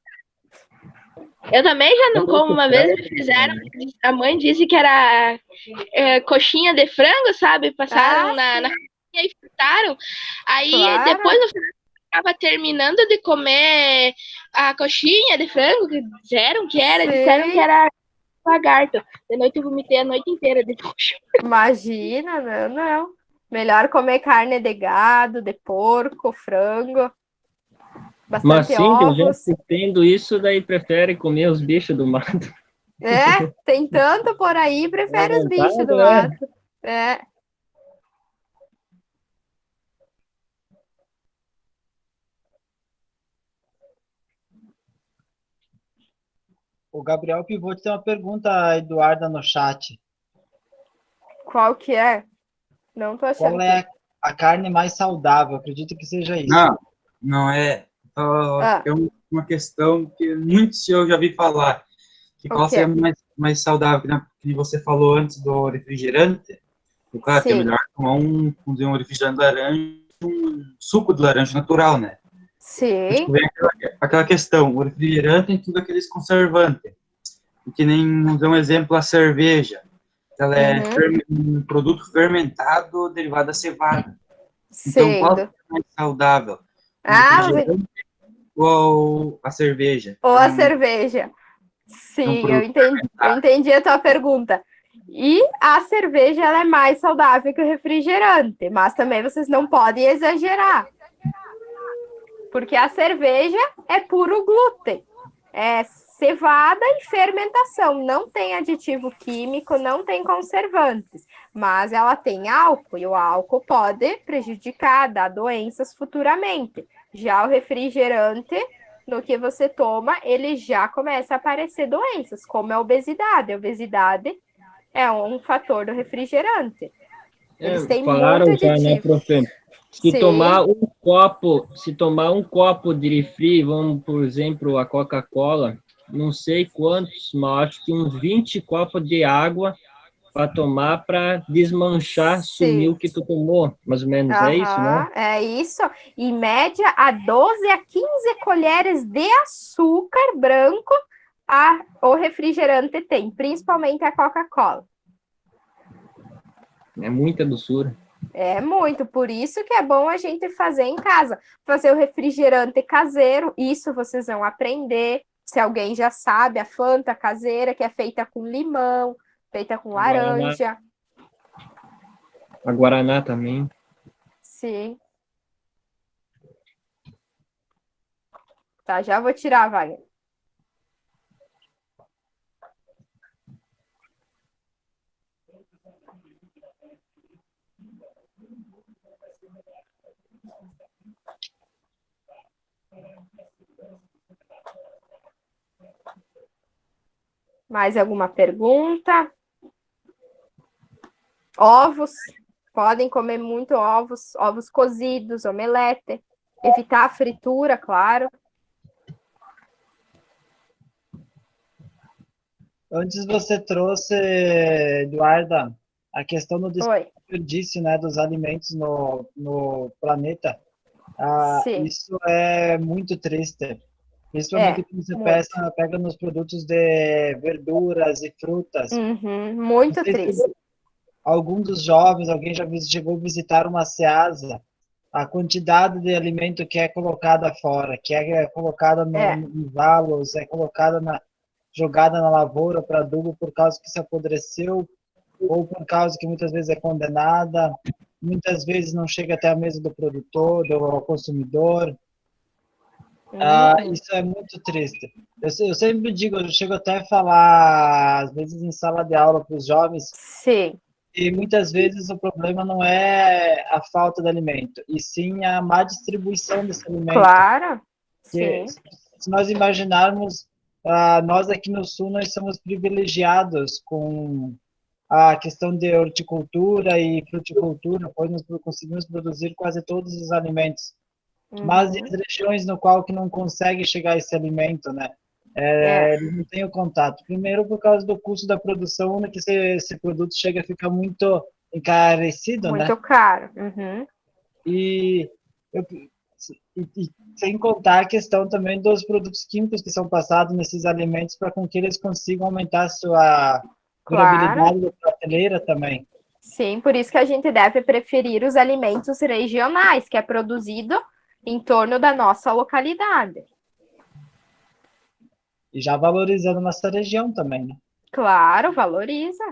[SPEAKER 7] Eu também já não como. Uma vez me fizeram, a mãe disse que era coxinha de frango, sabe? Passaram na coxinha e fritaram. Aí depois eu estava terminando de comer a coxinha de frango, que disseram que era lagarto. De noite eu vomitei a noite inteira de nojo.
[SPEAKER 3] Imagina, não. Melhor comer carne de gado, de porco, frango. Bastante
[SPEAKER 5] mas sim,
[SPEAKER 3] ovos.
[SPEAKER 5] já tendo isso, daí prefere comer os bichos do mato.
[SPEAKER 3] Tem tanto por aí, prefere os bichos do mato.
[SPEAKER 4] O Gabriel Pivot tem uma pergunta a Eduarda no chat.
[SPEAKER 3] Qual que é? Não tô achando.
[SPEAKER 4] Qual é a carne mais saudável? Acredito que seja isso.
[SPEAKER 9] Não é. É uma questão que muitos eu já vi falar. Que qual seria mais saudável, que você falou antes do refrigerante. Claro que é melhor tomar um refrigerante laranja, um suco de laranja natural, né?
[SPEAKER 3] Sim.
[SPEAKER 9] Vem aquela questão, o refrigerante tem tudo aqueles conservantes. Que nem, vamos dar um exemplo, a cerveja. Ela é um produto fermentado derivado da cevada. Então, qual é mais saudável? Ou a cerveja?
[SPEAKER 3] Ou a cerveja. Sim, eu entendi a tua pergunta. E a cerveja ela é mais saudável que o refrigerante, mas também vocês não podem exagerar. Porque a cerveja é puro glúten. É cevada e fermentação. Não tem aditivo químico, não tem conservantes. Mas ela tem álcool, e o álcool pode prejudicar, dar doenças futuramente. Já o refrigerante, no que você toma, ele já começa a aparecer doenças, como a obesidade. A obesidade É um fator do refrigerante. Eles têm
[SPEAKER 5] falaram
[SPEAKER 3] muito
[SPEAKER 5] já, né,
[SPEAKER 3] aditivo.
[SPEAKER 5] profe? Se
[SPEAKER 3] Sim.
[SPEAKER 5] tomar um copo de refri, vamos, por exemplo, a Coca-Cola, não sei quantos, mas acho que uns 20 copos de água para tomar para desmanchar, sumir o que tu tomou, mais ou menos, é isso, né?
[SPEAKER 3] É isso. Em média, a 12 a 15 colheres de açúcar branco o refrigerante tem, principalmente a Coca-Cola.
[SPEAKER 5] É muita doçura.
[SPEAKER 3] É muito, por isso que é bom a gente fazer em casa. Fazer o refrigerante caseiro, isso vocês vão aprender. Se alguém já sabe, a Fanta caseira, que é feita com limão, feita com laranja.
[SPEAKER 5] A Guaraná também.
[SPEAKER 3] Sim. Tá, já vou tirar, Wagner. Mais alguma pergunta? Ovos. Podem comer muito ovos cozidos, omelete. Evitar a fritura, claro.
[SPEAKER 4] Antes você trouxe, Eduarda, a questão do desperdício, né, dos alimentos no planeta. Isso é muito triste. Principalmente quando você pega nos produtos de verduras e frutas.
[SPEAKER 3] Muito triste.
[SPEAKER 4] Alguns dos jovens, alguém já chegou a visitar uma ceasa, a quantidade de alimento que é colocada fora, que é colocada nos valos, é colocada jogada na lavoura para adubo por causa que se apodreceu, ou por causa que muitas vezes é condenada, muitas vezes não chega até a mesa do produtor, do consumidor. Isso é muito triste. Eu sempre digo, eu chego até a falar, às vezes em sala de aula para os jovens,
[SPEAKER 3] sim.
[SPEAKER 4] E muitas vezes o problema não é a falta de alimento, e sim a má distribuição desse alimento.
[SPEAKER 3] Claro,
[SPEAKER 4] porque
[SPEAKER 3] sim.
[SPEAKER 4] Se nós imaginarmos, nós aqui no Sul, nós somos privilegiados com a questão de horticultura e fruticultura, pois nós conseguimos produzir quase todos os alimentos. Mas as regiões no qual que não consegue chegar esse alimento, né? Eles não têm o contato. Primeiro, por causa do custo da produção, que esse produto chega a ficar muito encarecido, né?
[SPEAKER 3] Muito caro.
[SPEAKER 4] E sem contar a questão também dos produtos químicos que são passados nesses alimentos para com que eles consigam aumentar a sua durabilidade da prateleira também.
[SPEAKER 3] Sim, por isso que a gente deve preferir os alimentos regionais, que é produzido em torno da nossa localidade.
[SPEAKER 4] E já valorizando nossa região também, né?
[SPEAKER 3] Claro, valoriza.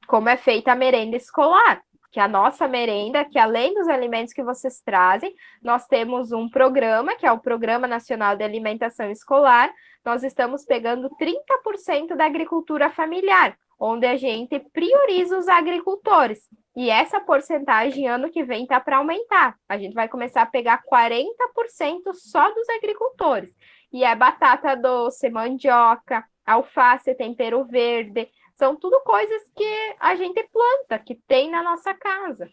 [SPEAKER 3] Como é feita a merenda escolar, que a nossa merenda, que além dos alimentos que vocês trazem, nós temos um programa, que é o Programa Nacional de Alimentação Escolar. Nós estamos pegando 30% da agricultura familiar, onde a gente prioriza os agricultores. E essa porcentagem, ano que vem, está para aumentar. A gente vai começar a pegar 40% só dos agricultores. E é batata doce, mandioca, alface, tempero verde. São tudo coisas que a gente planta, que tem na nossa casa.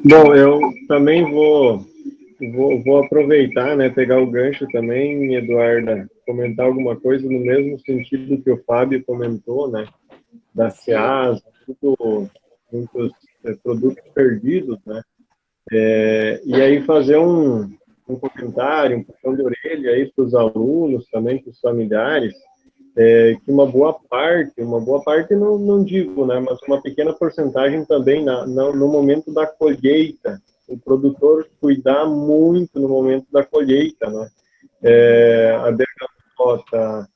[SPEAKER 10] Bom, eu também vou aproveitar, né, pegar o gancho também, Eduarda, comentar alguma coisa no mesmo sentido que o Fábio comentou, né, da SEAS, muitos produtos perdidos, né, e aí fazer um comentário, um puxão de orelha aí para os alunos, também para os familiares, que uma boa parte não digo, né, mas uma pequena porcentagem também no momento da colheita, o produtor cuidar muito no momento da colheita, né, a bergamota,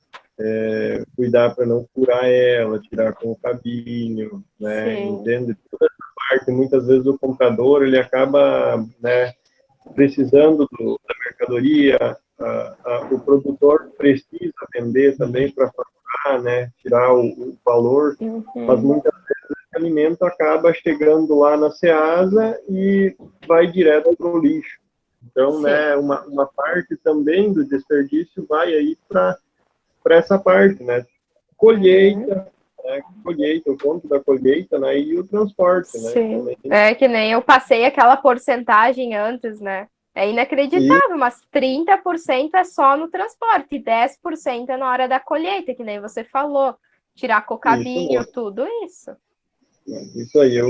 [SPEAKER 10] cuidar para não furar ela, tirar com o cabinho, né, entende? Toda essa parte, muitas vezes o comprador, ele acaba, né, precisando da mercadoria, o produtor precisa vender também para faturar, né, tirar o valor, mas muitas vezes esse alimento acaba chegando lá na Ceasa e vai direto para o lixo. Então, né, uma parte também do desperdício vai aí para essa parte, né? Colheita, o ponto da colheita, né? E o transporte, né?
[SPEAKER 3] Sim. É que nem eu passei aquela porcentagem antes, né? É inacreditável, mas 30% é só no transporte, e 10% é na hora da colheita, que nem você falou. Tirar cocabinho, tudo isso.
[SPEAKER 10] Isso aí, eu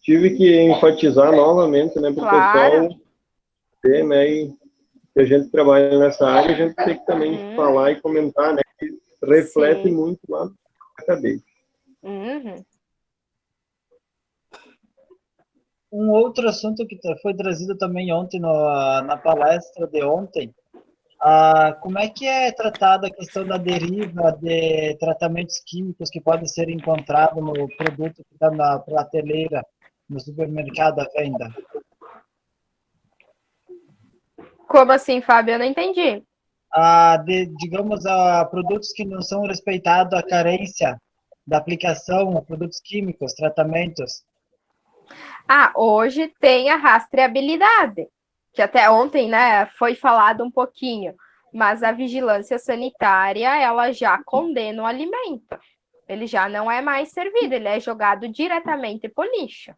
[SPEAKER 10] tive que enfatizar novamente, né, para o pessoal ver, né, e que a gente trabalha nessa área, a gente tem que também falar e comentar, né, que reflete muito lá na cabeça.
[SPEAKER 4] Um outro assunto que foi trazido também ontem na palestra de ontem, como é que é tratada a questão da deriva de tratamentos químicos que podem ser encontrados no produto que está na prateleira, no supermercado à venda?
[SPEAKER 3] Como assim, Fábio? Eu não entendi.
[SPEAKER 4] Digamos, produtos que não são respeitados a carência da aplicação, produtos químicos, tratamentos.
[SPEAKER 3] Hoje tem a rastreabilidade, que até ontem, né, foi falado um pouquinho, mas a vigilância sanitária, ela já condena o alimento. Ele já não é mais servido, ele é jogado diretamente para o lixo.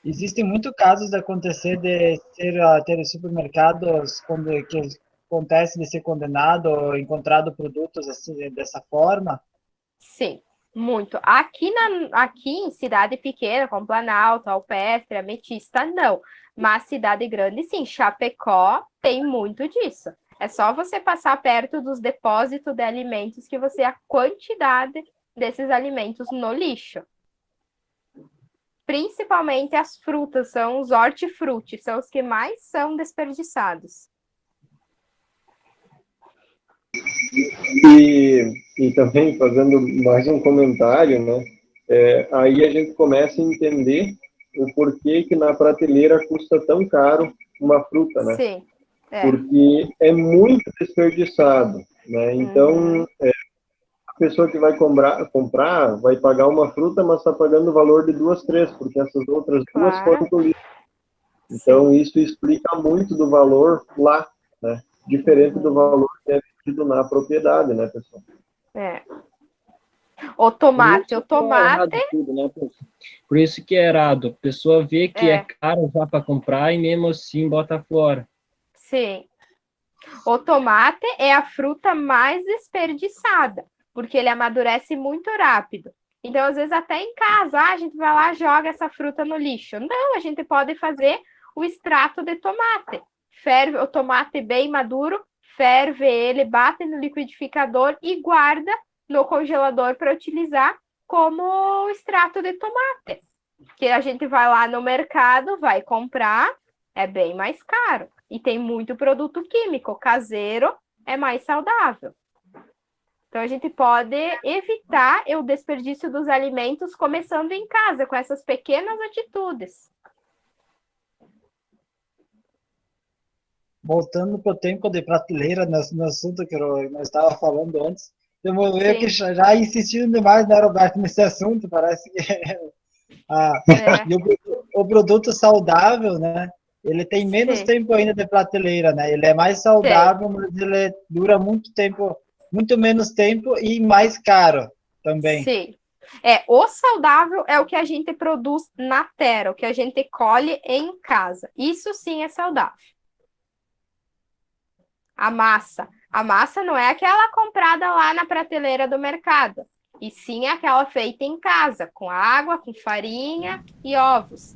[SPEAKER 4] Existem muitos casos de acontecer de ter supermercados que acontece de ser condenado ou encontrado produtos assim, dessa forma?
[SPEAKER 3] Sim, muito. Aqui em cidade pequena, como Planalto, Alpestre, Ametista, não. Mas cidade grande, sim. Chapecó tem muito disso. É só você passar perto dos depósitos de alimentos que você vê a quantidade desses alimentos no lixo. Principalmente as frutas, são os hortifruti, são os que mais são desperdiçados.
[SPEAKER 10] E também, fazendo mais um comentário, né, aí a gente começa a entender o porquê que na prateleira custa tão caro uma fruta, né?
[SPEAKER 3] Sim.
[SPEAKER 10] Porque é muito desperdiçado, né? Então, a pessoa que vai comprar vai pagar uma fruta, mas está pagando o valor de 2, 3, porque essas outras duas foram pro lixo. Então, isso explica muito do valor lá, né? Diferente do valor que é vendido na propriedade, né, pessoal?
[SPEAKER 3] O tomate.
[SPEAKER 5] Tudo, né? Por isso que é errado. A pessoa vê que é caro já para comprar e mesmo assim bota fora.
[SPEAKER 3] Sim. O tomate é a fruta mais desperdiçada, porque ele amadurece muito rápido. Então, às vezes, até em casa, a gente vai lá e joga essa fruta no lixo. Não, a gente pode fazer o extrato de tomate. Ferve o tomate bem maduro, ferve ele, bate no liquidificador e guarda no congelador para utilizar como extrato de tomate. Que a gente vai lá no mercado, vai comprar, é bem mais caro. E tem muito produto químico. Caseiro é mais saudável. Então, a gente pode evitar o desperdício dos alimentos começando em casa, com essas pequenas atitudes.
[SPEAKER 4] Voltando para o tempo de prateleira, no assunto que nós estávamos falando antes, eu vou ver que já insistindo demais, né, Roberto, nesse assunto, parece que e o produto saudável, né, ele tem menos tempo ainda de prateleira, né, ele é mais saudável, mas ele dura muito tempo, muito menos tempo e mais caro também.
[SPEAKER 3] Sim. O saudável é o que a gente produz na terra, o que a gente colhe em casa. Isso sim é saudável. A massa não é aquela comprada lá na prateleira do mercado, e sim aquela feita em casa, com água, com farinha e ovos.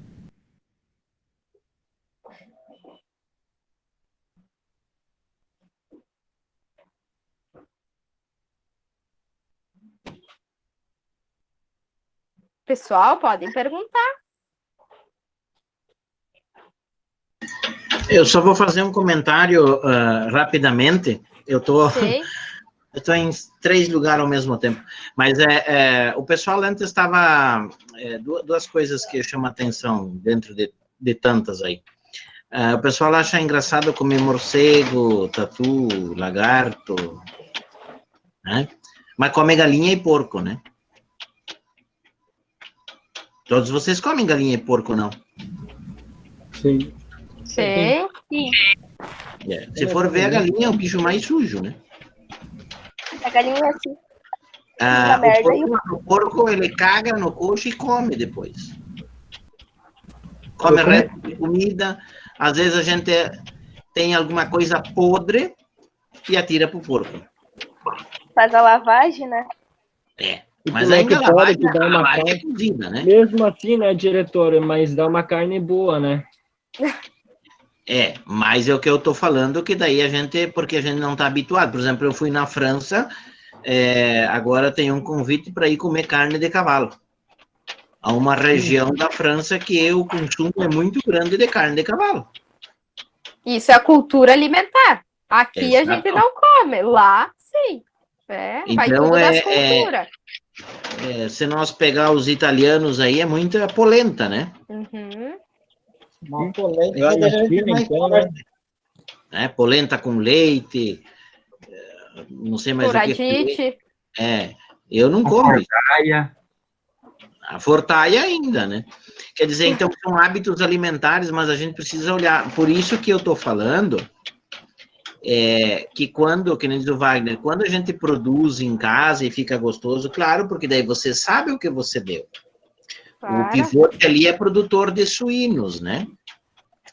[SPEAKER 3] Pessoal, podem perguntar.
[SPEAKER 2] Eu só vou fazer um comentário rapidamente. Eu tô em 3 lugares ao mesmo tempo. Mas o pessoal antes estava... duas coisas que chamam a atenção dentro de tantas aí. O pessoal acha engraçado comer morcego, tatu, lagarto, né? Mas come galinha e porco, né? Todos vocês comem galinha e porco, não?
[SPEAKER 6] Sim.
[SPEAKER 3] Sim.
[SPEAKER 2] Se for ver, a galinha é o bicho mais sujo, né?
[SPEAKER 7] A galinha é assim.
[SPEAKER 2] O porco, ele caga no coxo e come depois. Come resto de comida. Às vezes a gente tem alguma coisa podre e atira pro porco.
[SPEAKER 7] Faz a lavagem, né?
[SPEAKER 2] Mas
[SPEAKER 5] como
[SPEAKER 2] ainda
[SPEAKER 5] é que pode
[SPEAKER 2] a
[SPEAKER 5] dar uma
[SPEAKER 2] lavagem
[SPEAKER 5] carne?
[SPEAKER 2] é cozida, né?
[SPEAKER 5] Mesmo assim, né, diretor? Mas dá uma carne boa, né?
[SPEAKER 2] Mas é o que eu tô falando, que daí porque a gente não tá habituado. Por exemplo, eu fui na França, agora tem um convite para ir comer carne de cavalo. Há uma região da França que o consumo é muito grande de carne de cavalo.
[SPEAKER 3] Isso é a cultura alimentar. Aqui a gente não come, lá sim. Vai
[SPEAKER 2] Então,
[SPEAKER 3] tudo das culturas.
[SPEAKER 2] Se nós pegar os italianos aí, é muita polenta, né?
[SPEAKER 5] Uma polenta da China, então, né?
[SPEAKER 2] Polenta com leite, não sei mais o que. Eu não como. A fortalha ainda, né? Quer dizer, então, são hábitos alimentares, mas a gente precisa olhar. Por isso que eu estou falando que que nem diz o Wagner, quando a gente produz em casa e fica gostoso, claro, porque daí você sabe o que você deu. Claro. O pivote ali é produtor de suínos, né?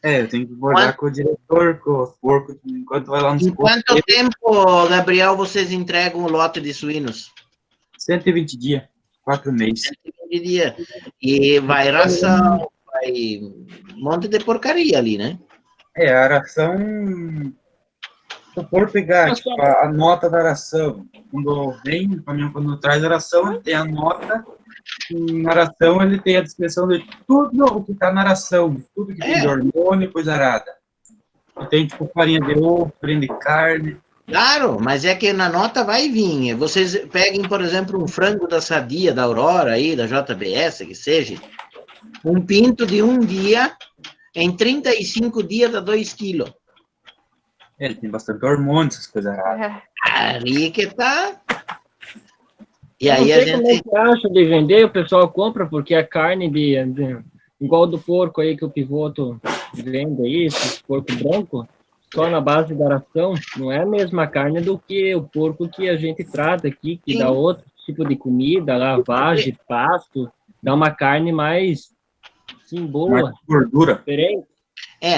[SPEAKER 9] Eu tenho que abordar com o diretor, com o porco, enquanto vai lá no
[SPEAKER 2] Em quanto tempo, Gabriel, vocês entregam o lote de suínos?
[SPEAKER 9] 120 dias, 4 meses.
[SPEAKER 2] 120 dias. E vai ração, vai um monte de porcaria ali, né?
[SPEAKER 9] A ração, se eu for pegar tipo, a nota da ração, quando vem, quando traz a ração, tem a nota. Na ração, ele tem a descrição de tudo o que está na ração, tudo que tem de hormônio e coisa arada. E tem, tipo, farinha de ovo, farinha de carne.
[SPEAKER 2] Claro, mas é que na nota vai vir. Vocês peguem, por exemplo, um frango da Sadia, da Aurora aí, da JBS, que seja, um pinto de um dia, em 35 dias dá 2 quilos.
[SPEAKER 9] Ele tem bastante hormônio, essas coisas aradas.
[SPEAKER 2] Ali que tá... E
[SPEAKER 5] aí
[SPEAKER 2] a gente...
[SPEAKER 5] Como é que acha de vender, o pessoal compra, porque a carne igual do porco aí que o pivoto vende aí, esse porco branco, só na base da ração, não é a mesma carne do que o porco que a gente trata aqui, que dá outro tipo de comida, lavagem, pasto, dá uma carne mais, sim, boa.
[SPEAKER 9] Mais gordura.
[SPEAKER 5] Diferente.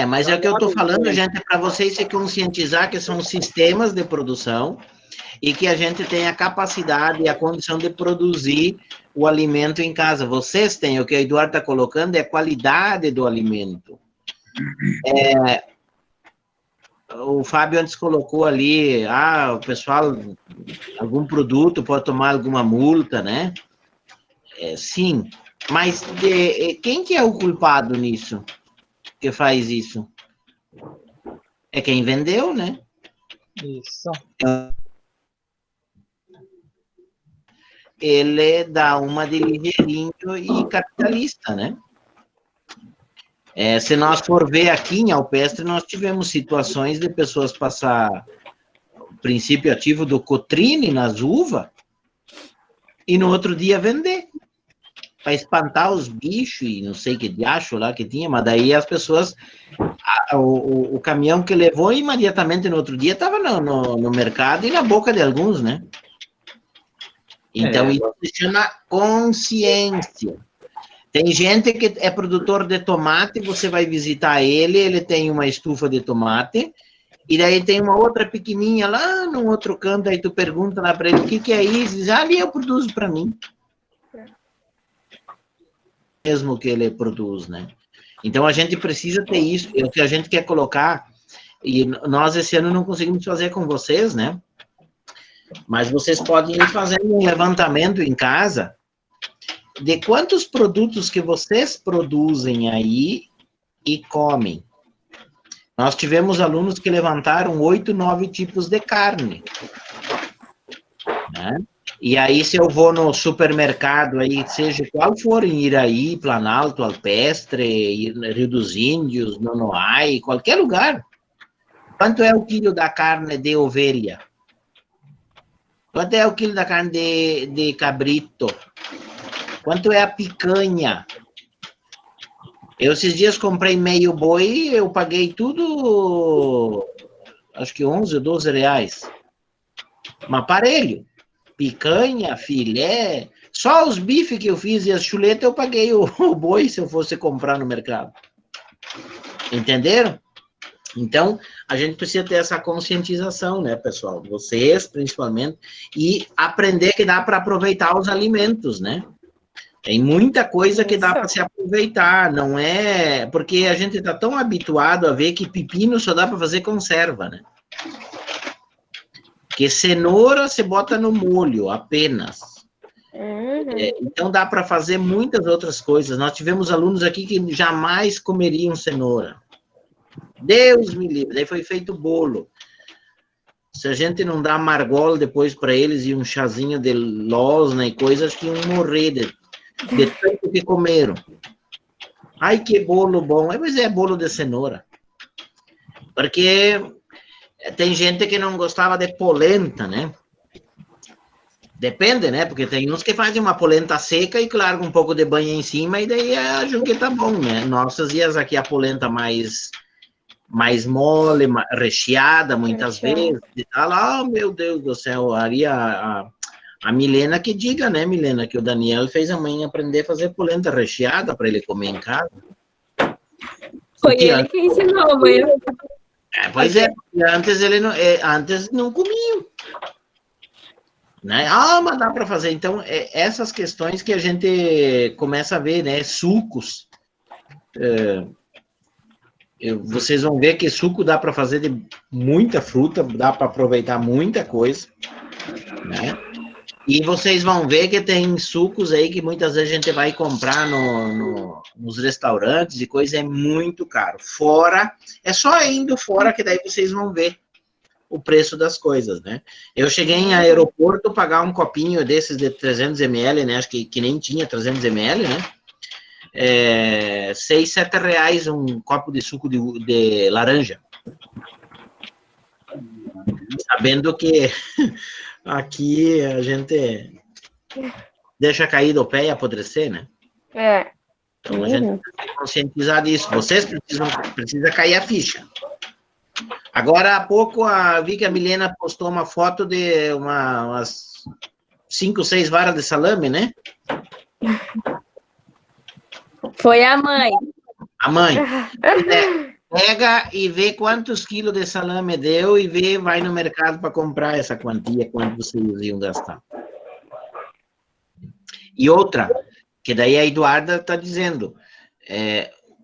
[SPEAKER 2] Mas é o que eu tô falando, gente, é para vocês se conscientizar que são sistemas de produção e que a gente tem a capacidade e a condição de produzir o alimento em casa. Vocês têm, o que o Eduardo está colocando é a qualidade do alimento. O Fábio antes colocou ali, o pessoal, algum produto pode tomar alguma multa, né? Sim, mas quem que é o culpado nisso? Que faz isso? É quem vendeu, né?
[SPEAKER 4] Isso.
[SPEAKER 2] Ele dá uma de ligeirinho e capitalista, né? Se nós for ver aqui em Alpestre, nós tivemos situações de pessoas passar o princípio ativo do cotrine nas uvas e no outro dia vender para espantar os bichos e não sei que diacho lá que tinha, mas daí as pessoas, o caminhão que levou imediatamente no outro dia estava no mercado e na boca de alguns, né? Então, isso se chama consciência. Tem gente que é produtor de tomate, você vai visitar ele tem uma estufa de tomate, e daí tem uma outra pequenininha lá no outro canto, aí tu pergunta lá para ele, o que é isso? Diz, ali eu produzo para mim. Mesmo que ele produz, né? Então, a gente precisa ter isso, é o que a gente quer colocar, e nós esse ano não conseguimos fazer com vocês, né? Mas vocês podem ir fazendo um levantamento em casa de quantos produtos que vocês produzem aí e comem. Nós tivemos alunos que levantaram 8, 9 tipos de carne. Né? E aí, se eu vou no supermercado, aí, seja qual for, em Iraí, Planalto, Alpestre, Rio dos Índios, Nonoai, qualquer lugar, quanto é o quilo da carne de ovelha? Quanto é o quilo da carne de cabrito? Quanto é a picanha? Eu esses dias comprei meio boi, eu paguei tudo, acho que 11 ou 12 reais. Um aparelho. Picanha, filé, só os bifes que eu fiz e as chuletas eu paguei o boi se eu fosse comprar no mercado. Entenderam? Então, a gente precisa ter essa conscientização, né, pessoal? Vocês, principalmente, e aprender que dá para aproveitar os alimentos, né? Tem muita coisa que dá para se aproveitar, não é... Porque a gente está tão habituado a ver que pepino só dá para fazer conserva, né? Porque cenoura você bota no molho, apenas. Então, dá para fazer muitas outras coisas. Nós tivemos alunos aqui que jamais comeriam cenoura. Deus me livre, daí foi feito bolo. Se a gente não dá amargola depois para eles e um chazinho de losna e coisas, que iam morrer de tanto que comeram. Ai, que bolo bom. Mas é bolo de cenoura. Porque tem gente que não gostava de polenta, né? Depende, né? Porque tem uns que fazem uma polenta seca e largam um pouco de banha em cima e daí acham que tá bom, né? Nós fazíamos aqui a polenta mais mole, recheada muitas vezes, e tal. Meu Deus do céu, ali a Milena que diga, né, Milena, que o Daniel fez a mãe aprender a fazer polenta recheada para ele comer em casa.
[SPEAKER 11] Foi ele que ensinou, mãe.
[SPEAKER 2] Pois é, antes não comiam. Né? Mas dá para fazer. Então, essas questões que a gente começa a ver, né, sucos, vocês vão ver que suco dá para fazer de muita fruta, dá para aproveitar muita coisa, né? E vocês vão ver que tem sucos aí que muitas vezes a gente vai comprar nos restaurantes e coisa, é muito caro. Fora, é só indo fora que daí vocês vão ver o preço das coisas, né? Eu cheguei em aeroporto pagar um copinho desses de 300 ml, né? Acho que nem tinha 300 ml, né? 6, 7 reais um copo de suco de laranja. Sabendo que aqui a gente deixa cair do pé e apodrecer, né? Então a gente tem que conscientizar disso. Vocês precisam cair a ficha. Agora, há pouco, vi que a Milena postou uma foto de umas 5, 6 varas de salame, né?
[SPEAKER 11] Foi a mãe.
[SPEAKER 2] A mãe. Pega e vê quantos quilos de salame deu e vai no mercado para comprar essa quantia, quanto vocês iam gastar. E outra, que daí a Eduarda está dizendo,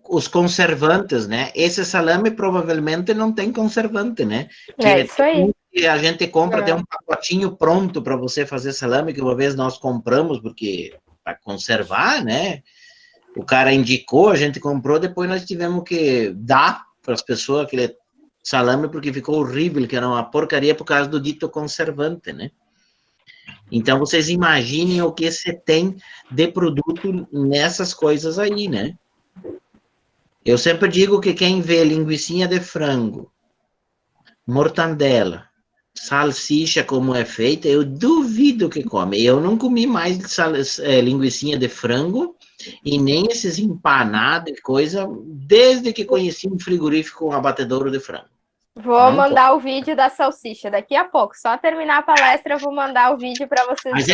[SPEAKER 2] os conservantes, né? Esse salame provavelmente não tem conservante, né?
[SPEAKER 3] Isso aí.
[SPEAKER 2] Que a gente compra, tem um pacotinho pronto para você fazer salame, que uma vez nós compramos, porque para conservar, né? O cara indicou, a gente comprou, depois nós tivemos que dar para as pessoas aquele salame, porque ficou horrível, que era uma porcaria por causa do dito conservante, né? Então, vocês imaginem o que você tem de produto nessas coisas aí, né? Eu sempre digo que quem vê linguicinha de frango, mortandela, salsicha como é feita, eu duvido que come. Eu não comi mais linguicinha de frango e nem esses empanados e coisa, desde que conheci um frigorífico com abatedouro de frango.
[SPEAKER 3] Vou mandar o vídeo da salsicha daqui a pouco. Só terminar a palestra, eu vou mandar o vídeo para vocês.
[SPEAKER 2] Mas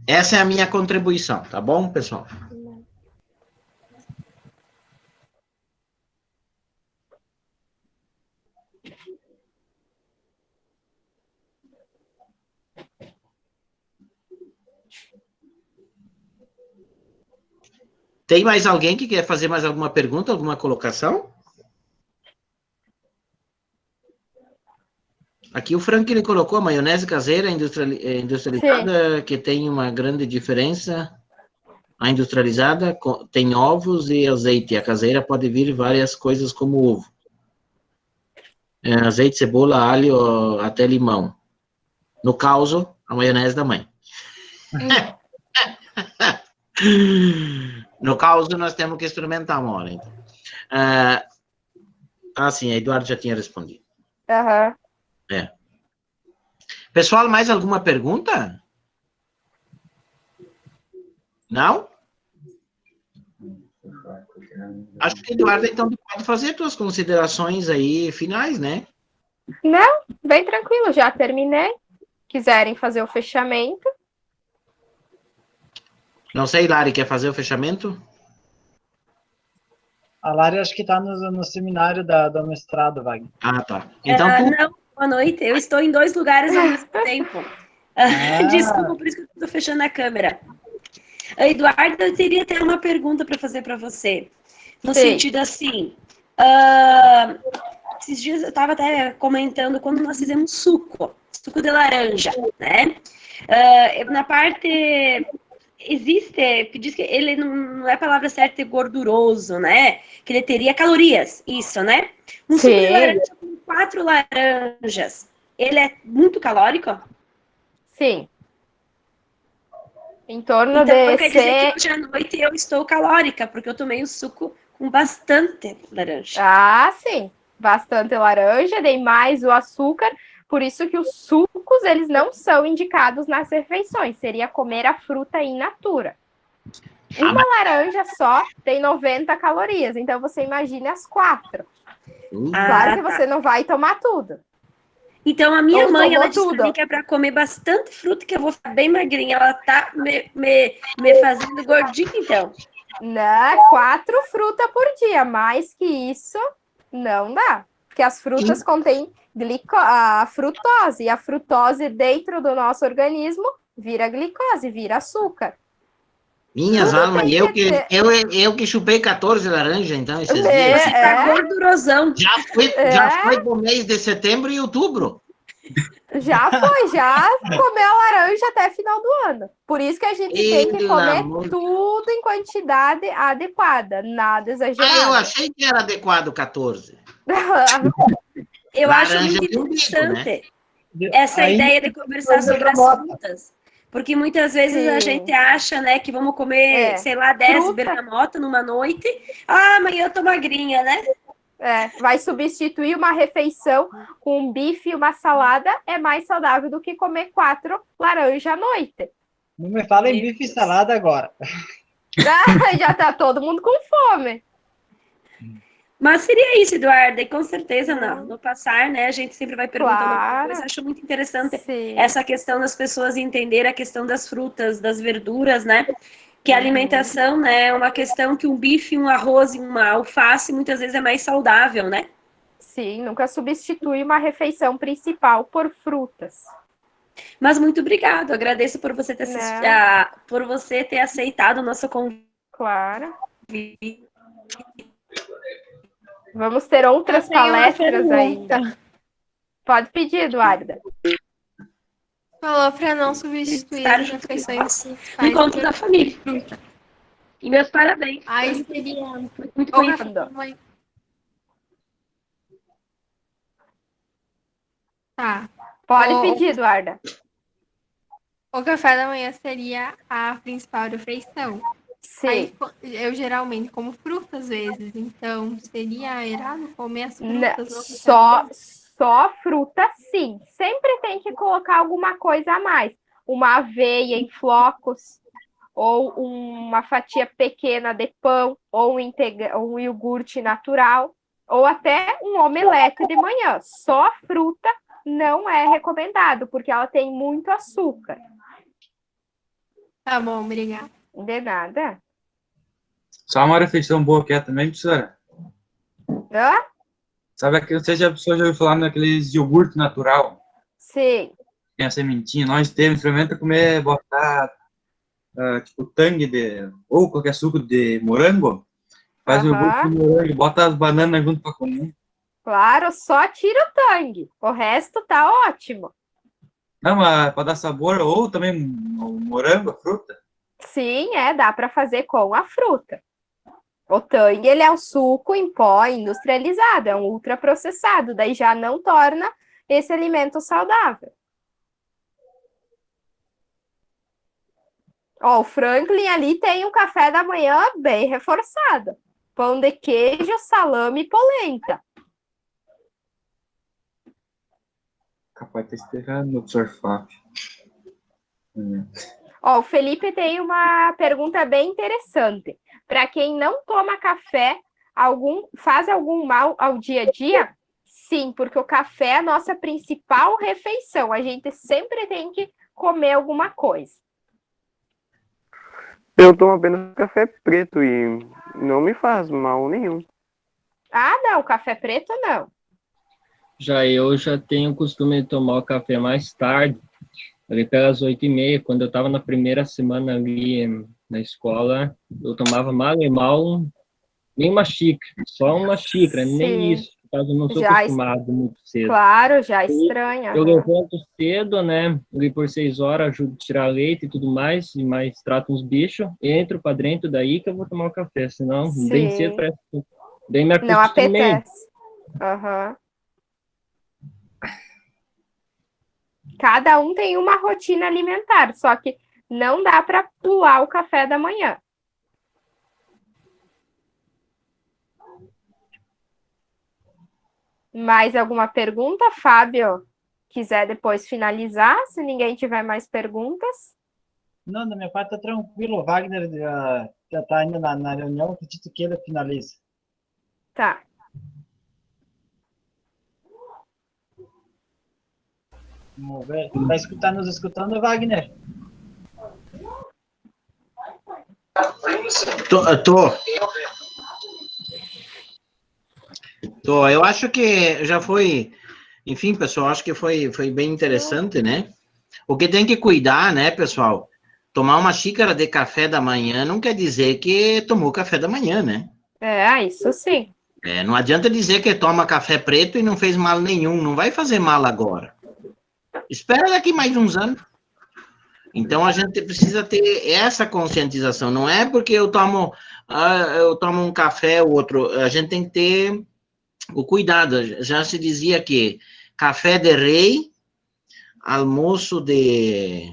[SPEAKER 2] essa é a minha contribuição, tá bom, pessoal? Tem mais alguém que quer fazer mais alguma pergunta, alguma colocação? Aqui o Frank ele colocou a maionese caseira industrializada, que tem uma grande diferença. A industrializada tem ovos e azeite. A caseira pode vir várias coisas como ovo. Azeite, cebola, alho, até limão. No caso, a maionese da mãe. No caso, nós temos que experimentar uma hora. Então. Sim, a Eduardo já tinha respondido. Pessoal, mais alguma pergunta? Não? Acho que, Eduardo, então, tu pode fazer tuas considerações aí finais, né?
[SPEAKER 3] Não, bem tranquilo, já terminei. Quiserem fazer o fechamento.
[SPEAKER 2] Não sei, Lari, quer fazer o fechamento?
[SPEAKER 4] A Lari acho que está no seminário do mestrado, Wagner.
[SPEAKER 2] Ah, tá. Então
[SPEAKER 11] Não, boa noite. Eu estou em 2 lugares ao mesmo tempo. Desculpa, por isso que eu estou fechando a câmera. Eduardo, eu teria até uma pergunta para fazer para você. No sentido assim, esses dias eu estava até comentando quando nós fizemos suco de laranja, né? Na parte existe, que diz que ele não é a palavra certa, é gorduroso, né? Que ele teria calorias, isso, né? Um suco de laranja com 4 laranjas, ele é muito calórico?
[SPEAKER 3] Sim. Em torno
[SPEAKER 11] então, quer dizer que hoje à noite eu estou calórica, porque eu tomei o suco com bastante laranja.
[SPEAKER 3] Ah, sim. Bastante laranja, dei mais o açúcar. Por isso que os sucos, eles não são indicados nas refeições. Seria comer a fruta in natura. Uma laranja só tem 90 calorias. Então, você imagine as 4. Claro que você não vai tomar tudo.
[SPEAKER 11] Então, a minha mãe, ela disse pra mim que é pra comer bastante fruta, que eu vou ficar bem magrinha. Ela tá me fazendo gordinha, então.
[SPEAKER 3] Não, 4 frutas por dia. Mais que isso, não dá. Porque as frutas contêm a frutose. E a frutose dentro do nosso organismo vira glicose, vira açúcar.
[SPEAKER 2] Minhas almas, eu que chupei 14 laranjas, então, esses dias.
[SPEAKER 11] Você tá gordurosão.
[SPEAKER 2] Já foi do mês de setembro e outubro.
[SPEAKER 3] Já comeu a laranja até final do ano. Por isso que a gente tem que comer tudo em quantidade adequada, nada exagerado.
[SPEAKER 2] Eu achei que era adequado 14.
[SPEAKER 11] Eu acho muito interessante essa ideia de conversar sobre as frutas. Porque muitas vezes a gente acha, né, que vamos comer, sei lá, 10 bergamota numa noite. Ah, amanhã eu tô magrinha, né?
[SPEAKER 3] Vai substituir uma refeição com um bife e uma salada, é mais saudável do que comer 4 laranjas à noite.
[SPEAKER 4] Não me fala em bife e salada agora.
[SPEAKER 3] Já tá todo mundo com fome.
[SPEAKER 11] Mas seria isso, Eduardo, e com certeza no passar, né, a gente sempre vai perguntando alguma coisa. Acho muito interessante essa questão das pessoas entenderem a questão das frutas, das verduras, né, que a alimentação, né, é uma questão que um bife, um arroz e uma alface muitas vezes é mais saudável, né?
[SPEAKER 3] Sim, nunca substitui uma refeição principal por frutas.
[SPEAKER 11] Mas muito obrigado, agradeço por você ter por você ter aceitado o nosso convite.
[SPEAKER 3] Claro. Vamos ter outras palestras ainda. Pode pedir, Eduarda.
[SPEAKER 8] Falou para não substituir as refeições
[SPEAKER 11] encontro da família. E meus parabéns.
[SPEAKER 8] Aí seria
[SPEAKER 11] muito conhecido.
[SPEAKER 8] Tá.
[SPEAKER 3] Pode pedir, Eduarda.
[SPEAKER 8] O café da manhã seria a principal refeição.
[SPEAKER 3] Sim.
[SPEAKER 8] Aí, eu geralmente como fruta às vezes, então seria errado comer as frutas?
[SPEAKER 3] Só fruta, sim. Sempre tem que colocar alguma coisa a mais. Uma aveia em flocos, ou uma fatia pequena de pão, ou um iogurte natural, ou até um omelete de manhã. Só fruta não é recomendado, porque ela tem muito açúcar.
[SPEAKER 8] Tá bom, obrigada.
[SPEAKER 3] De nada.
[SPEAKER 9] Só uma refeição boa que é também, professora. Sabe aquele, você já ouviu falar naqueles iogurte natural?
[SPEAKER 3] Sim.
[SPEAKER 9] Tem a sementinha, nós temos, experimenta comer, botar tipo tangue ou qualquer suco de morango, faz o iogurte de morango, bota as bananas junto para comer.
[SPEAKER 3] Claro, só tira o tangue, o resto tá ótimo.
[SPEAKER 9] Não, mas para dar sabor, ou também morango, a fruta?
[SPEAKER 3] Sim, dá para fazer com a fruta. O tangue, ele é um suco em pó industrializado, é um ultraprocessado, daí já não torna esse alimento saudável. Ó, o Franklin ali tem um café da manhã bem reforçado. Pão de queijo, salame e polenta.
[SPEAKER 9] Capaz de estar errado no surfar.
[SPEAKER 3] Ó, o Felipe tem uma pergunta bem interessante. para quem não toma café, faz algum mal ao dia a dia? Sim, porque o café é a nossa principal refeição. A gente sempre tem que comer alguma coisa.
[SPEAKER 12] Eu tomo apenas café preto e não me faz mal nenhum.
[SPEAKER 3] Ah, não, café preto não.
[SPEAKER 5] Eu já tenho o costume de tomar o café mais tarde, ali pelas 8h30, quando eu estava na primeira semana ali na escola, eu tomava mal e mal nem uma xícara, só uma xícara,
[SPEAKER 3] Sim.
[SPEAKER 5] nem isso, caso eu não sou acostumado muito cedo.
[SPEAKER 3] Claro, já estranha.
[SPEAKER 5] Eu levanto cedo, né, ali por 6 horas, ajudo a tirar leite e tudo mais, e mais trato uns bichos, entro para dentro daí que eu vou tomar o café, senão
[SPEAKER 3] Sim.
[SPEAKER 5] bem cedo parece que bem me acostumei.
[SPEAKER 3] Não apetece. Aham. Cada um tem uma rotina alimentar, só que não dá para pular o café da manhã. Mais alguma pergunta, Fábio? Quiser depois finalizar, se ninguém tiver mais perguntas?
[SPEAKER 4] Não, da minha parte tá tranquilo. O Wagner já tá ainda na reunião, acredito que ele finaliza.
[SPEAKER 3] Tá.
[SPEAKER 4] Vamos ver. Tá nos escutando, Wagner?
[SPEAKER 2] Tô. Eu acho que já foi, enfim, pessoal, acho que foi bem interessante, né? O que tem que cuidar, né, pessoal? Tomar uma xícara de café da manhã não quer dizer que tomou café da manhã, né?
[SPEAKER 3] Isso sim.
[SPEAKER 2] Não adianta dizer que toma café preto e não fez mal nenhum, não vai fazer mal agora. Espera daqui mais uns anos. Então, a gente precisa ter essa conscientização. Não é porque eu tomo um café ou outro. A gente tem que ter o cuidado. Já se dizia que café de rei, almoço de...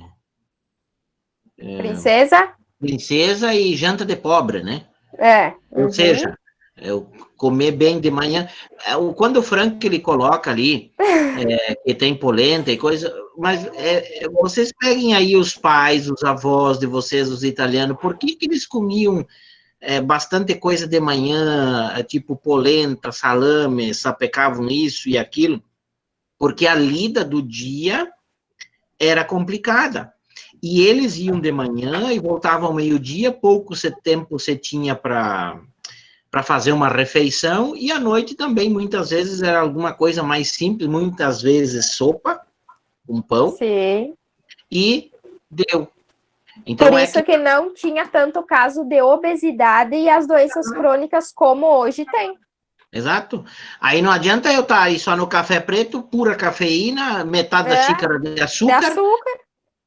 [SPEAKER 2] princesa e janta de pobre, né? Ou seja, eu comer bem de manhã. Quando o Frank ele coloca ali, que tem polenta e coisa, mas vocês peguem aí os pais, os avós de vocês, os italianos, por que eles comiam bastante coisa de manhã, tipo polenta, salame, sapecavam isso e aquilo? Porque a lida do dia era complicada. E eles iam de manhã e voltavam ao meio-dia, pouco tempo você tinha para fazer uma refeição, e à noite também, muitas vezes, era alguma coisa mais simples, muitas vezes sopa, com pão,
[SPEAKER 3] sim.
[SPEAKER 2] E deu. Então,
[SPEAKER 3] por isso que não tinha tanto caso de obesidade e as doenças crônicas como hoje tem.
[SPEAKER 2] Exato. Aí não adianta eu estar aí só no café preto, pura cafeína, metade da xícara de açúcar,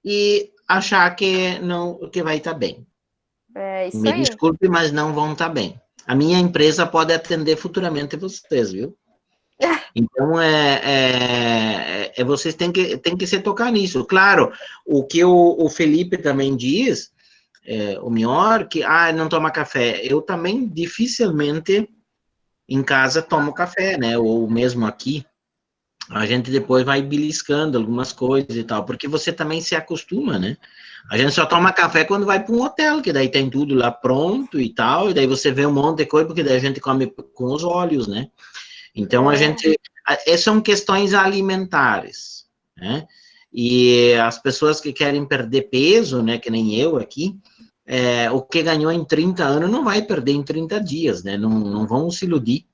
[SPEAKER 2] e achar que vai estar bem.
[SPEAKER 3] Isso
[SPEAKER 2] Me
[SPEAKER 3] aí.
[SPEAKER 2] desculpe, mas não vão estar bem. A minha empresa pode atender futuramente vocês, viu? Então, vocês têm que se tocar nisso. Claro, o que o Felipe também diz, o melhor, que não toma café. Eu também dificilmente em casa tomo café, né? Ou mesmo aqui. A gente depois vai beliscando algumas coisas e tal, porque você também se acostuma, né? A gente só toma café quando vai para um hotel, que daí tem tudo lá pronto e tal, e daí você vê um monte de coisa, porque daí a gente come com os olhos, né? Então, são questões alimentares, né? E as pessoas que querem perder peso, né, que nem eu aqui, o que ganhou em 30 anos não vai perder em 30 dias, né? Não vão se iludir.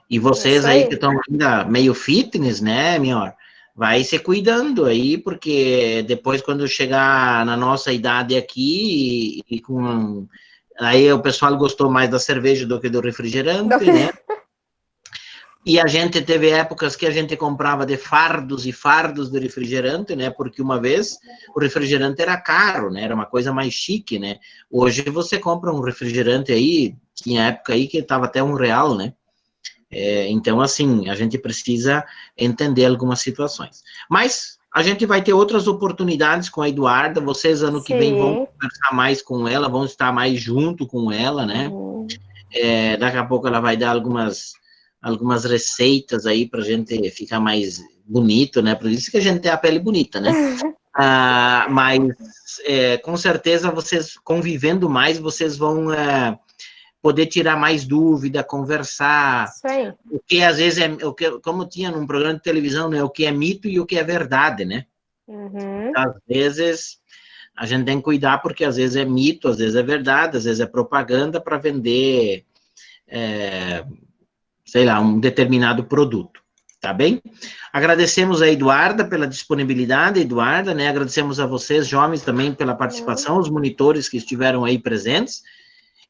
[SPEAKER 2] E vocês aí que estão ainda meio fitness, né, melhor, vai se cuidando aí, porque depois quando chegar na nossa idade aqui, aí o pessoal gostou mais da cerveja do que do refrigerante, né? E a gente teve épocas que a gente comprava de fardos e fardos de refrigerante, né? Porque uma vez o refrigerante era caro, né? Era uma coisa mais chique, né? Hoje você compra um refrigerante aí, tinha época aí que estava até R$1, né? Então, assim, a gente precisa entender algumas situações. Mas a gente vai ter outras oportunidades com a Eduarda, vocês ano que vem vão conversar mais com ela, vão estar mais junto com ela, né? Daqui a pouco ela vai dar algumas receitas aí pra gente ficar mais bonito, né? Por isso que a gente tem a pele bonita, né? Mas, com certeza, vocês convivendo mais, vocês vão poder tirar mais dúvida, conversar.
[SPEAKER 3] Isso aí.
[SPEAKER 2] O que às vezes como tinha num programa de televisão, né? O que é mito e o que é verdade, né?
[SPEAKER 3] Uhum.
[SPEAKER 2] Às vezes a gente tem que cuidar porque às vezes é mito, às vezes é verdade, às vezes é propaganda para vender, sei lá, um determinado produto. Tá bem? Agradecemos a Eduarda pela disponibilidade, Eduarda, né? Agradecemos a vocês, jovens, também pela participação, os monitores que estiveram aí presentes.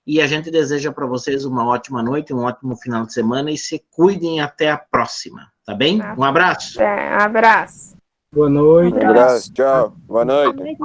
[SPEAKER 2] E a gente deseja para vocês uma ótima noite, um ótimo final de semana e se cuidem até a próxima, tá bem? Um abraço.
[SPEAKER 3] Abraço.
[SPEAKER 6] Boa noite.
[SPEAKER 12] Um abraço, tchau. Boa noite.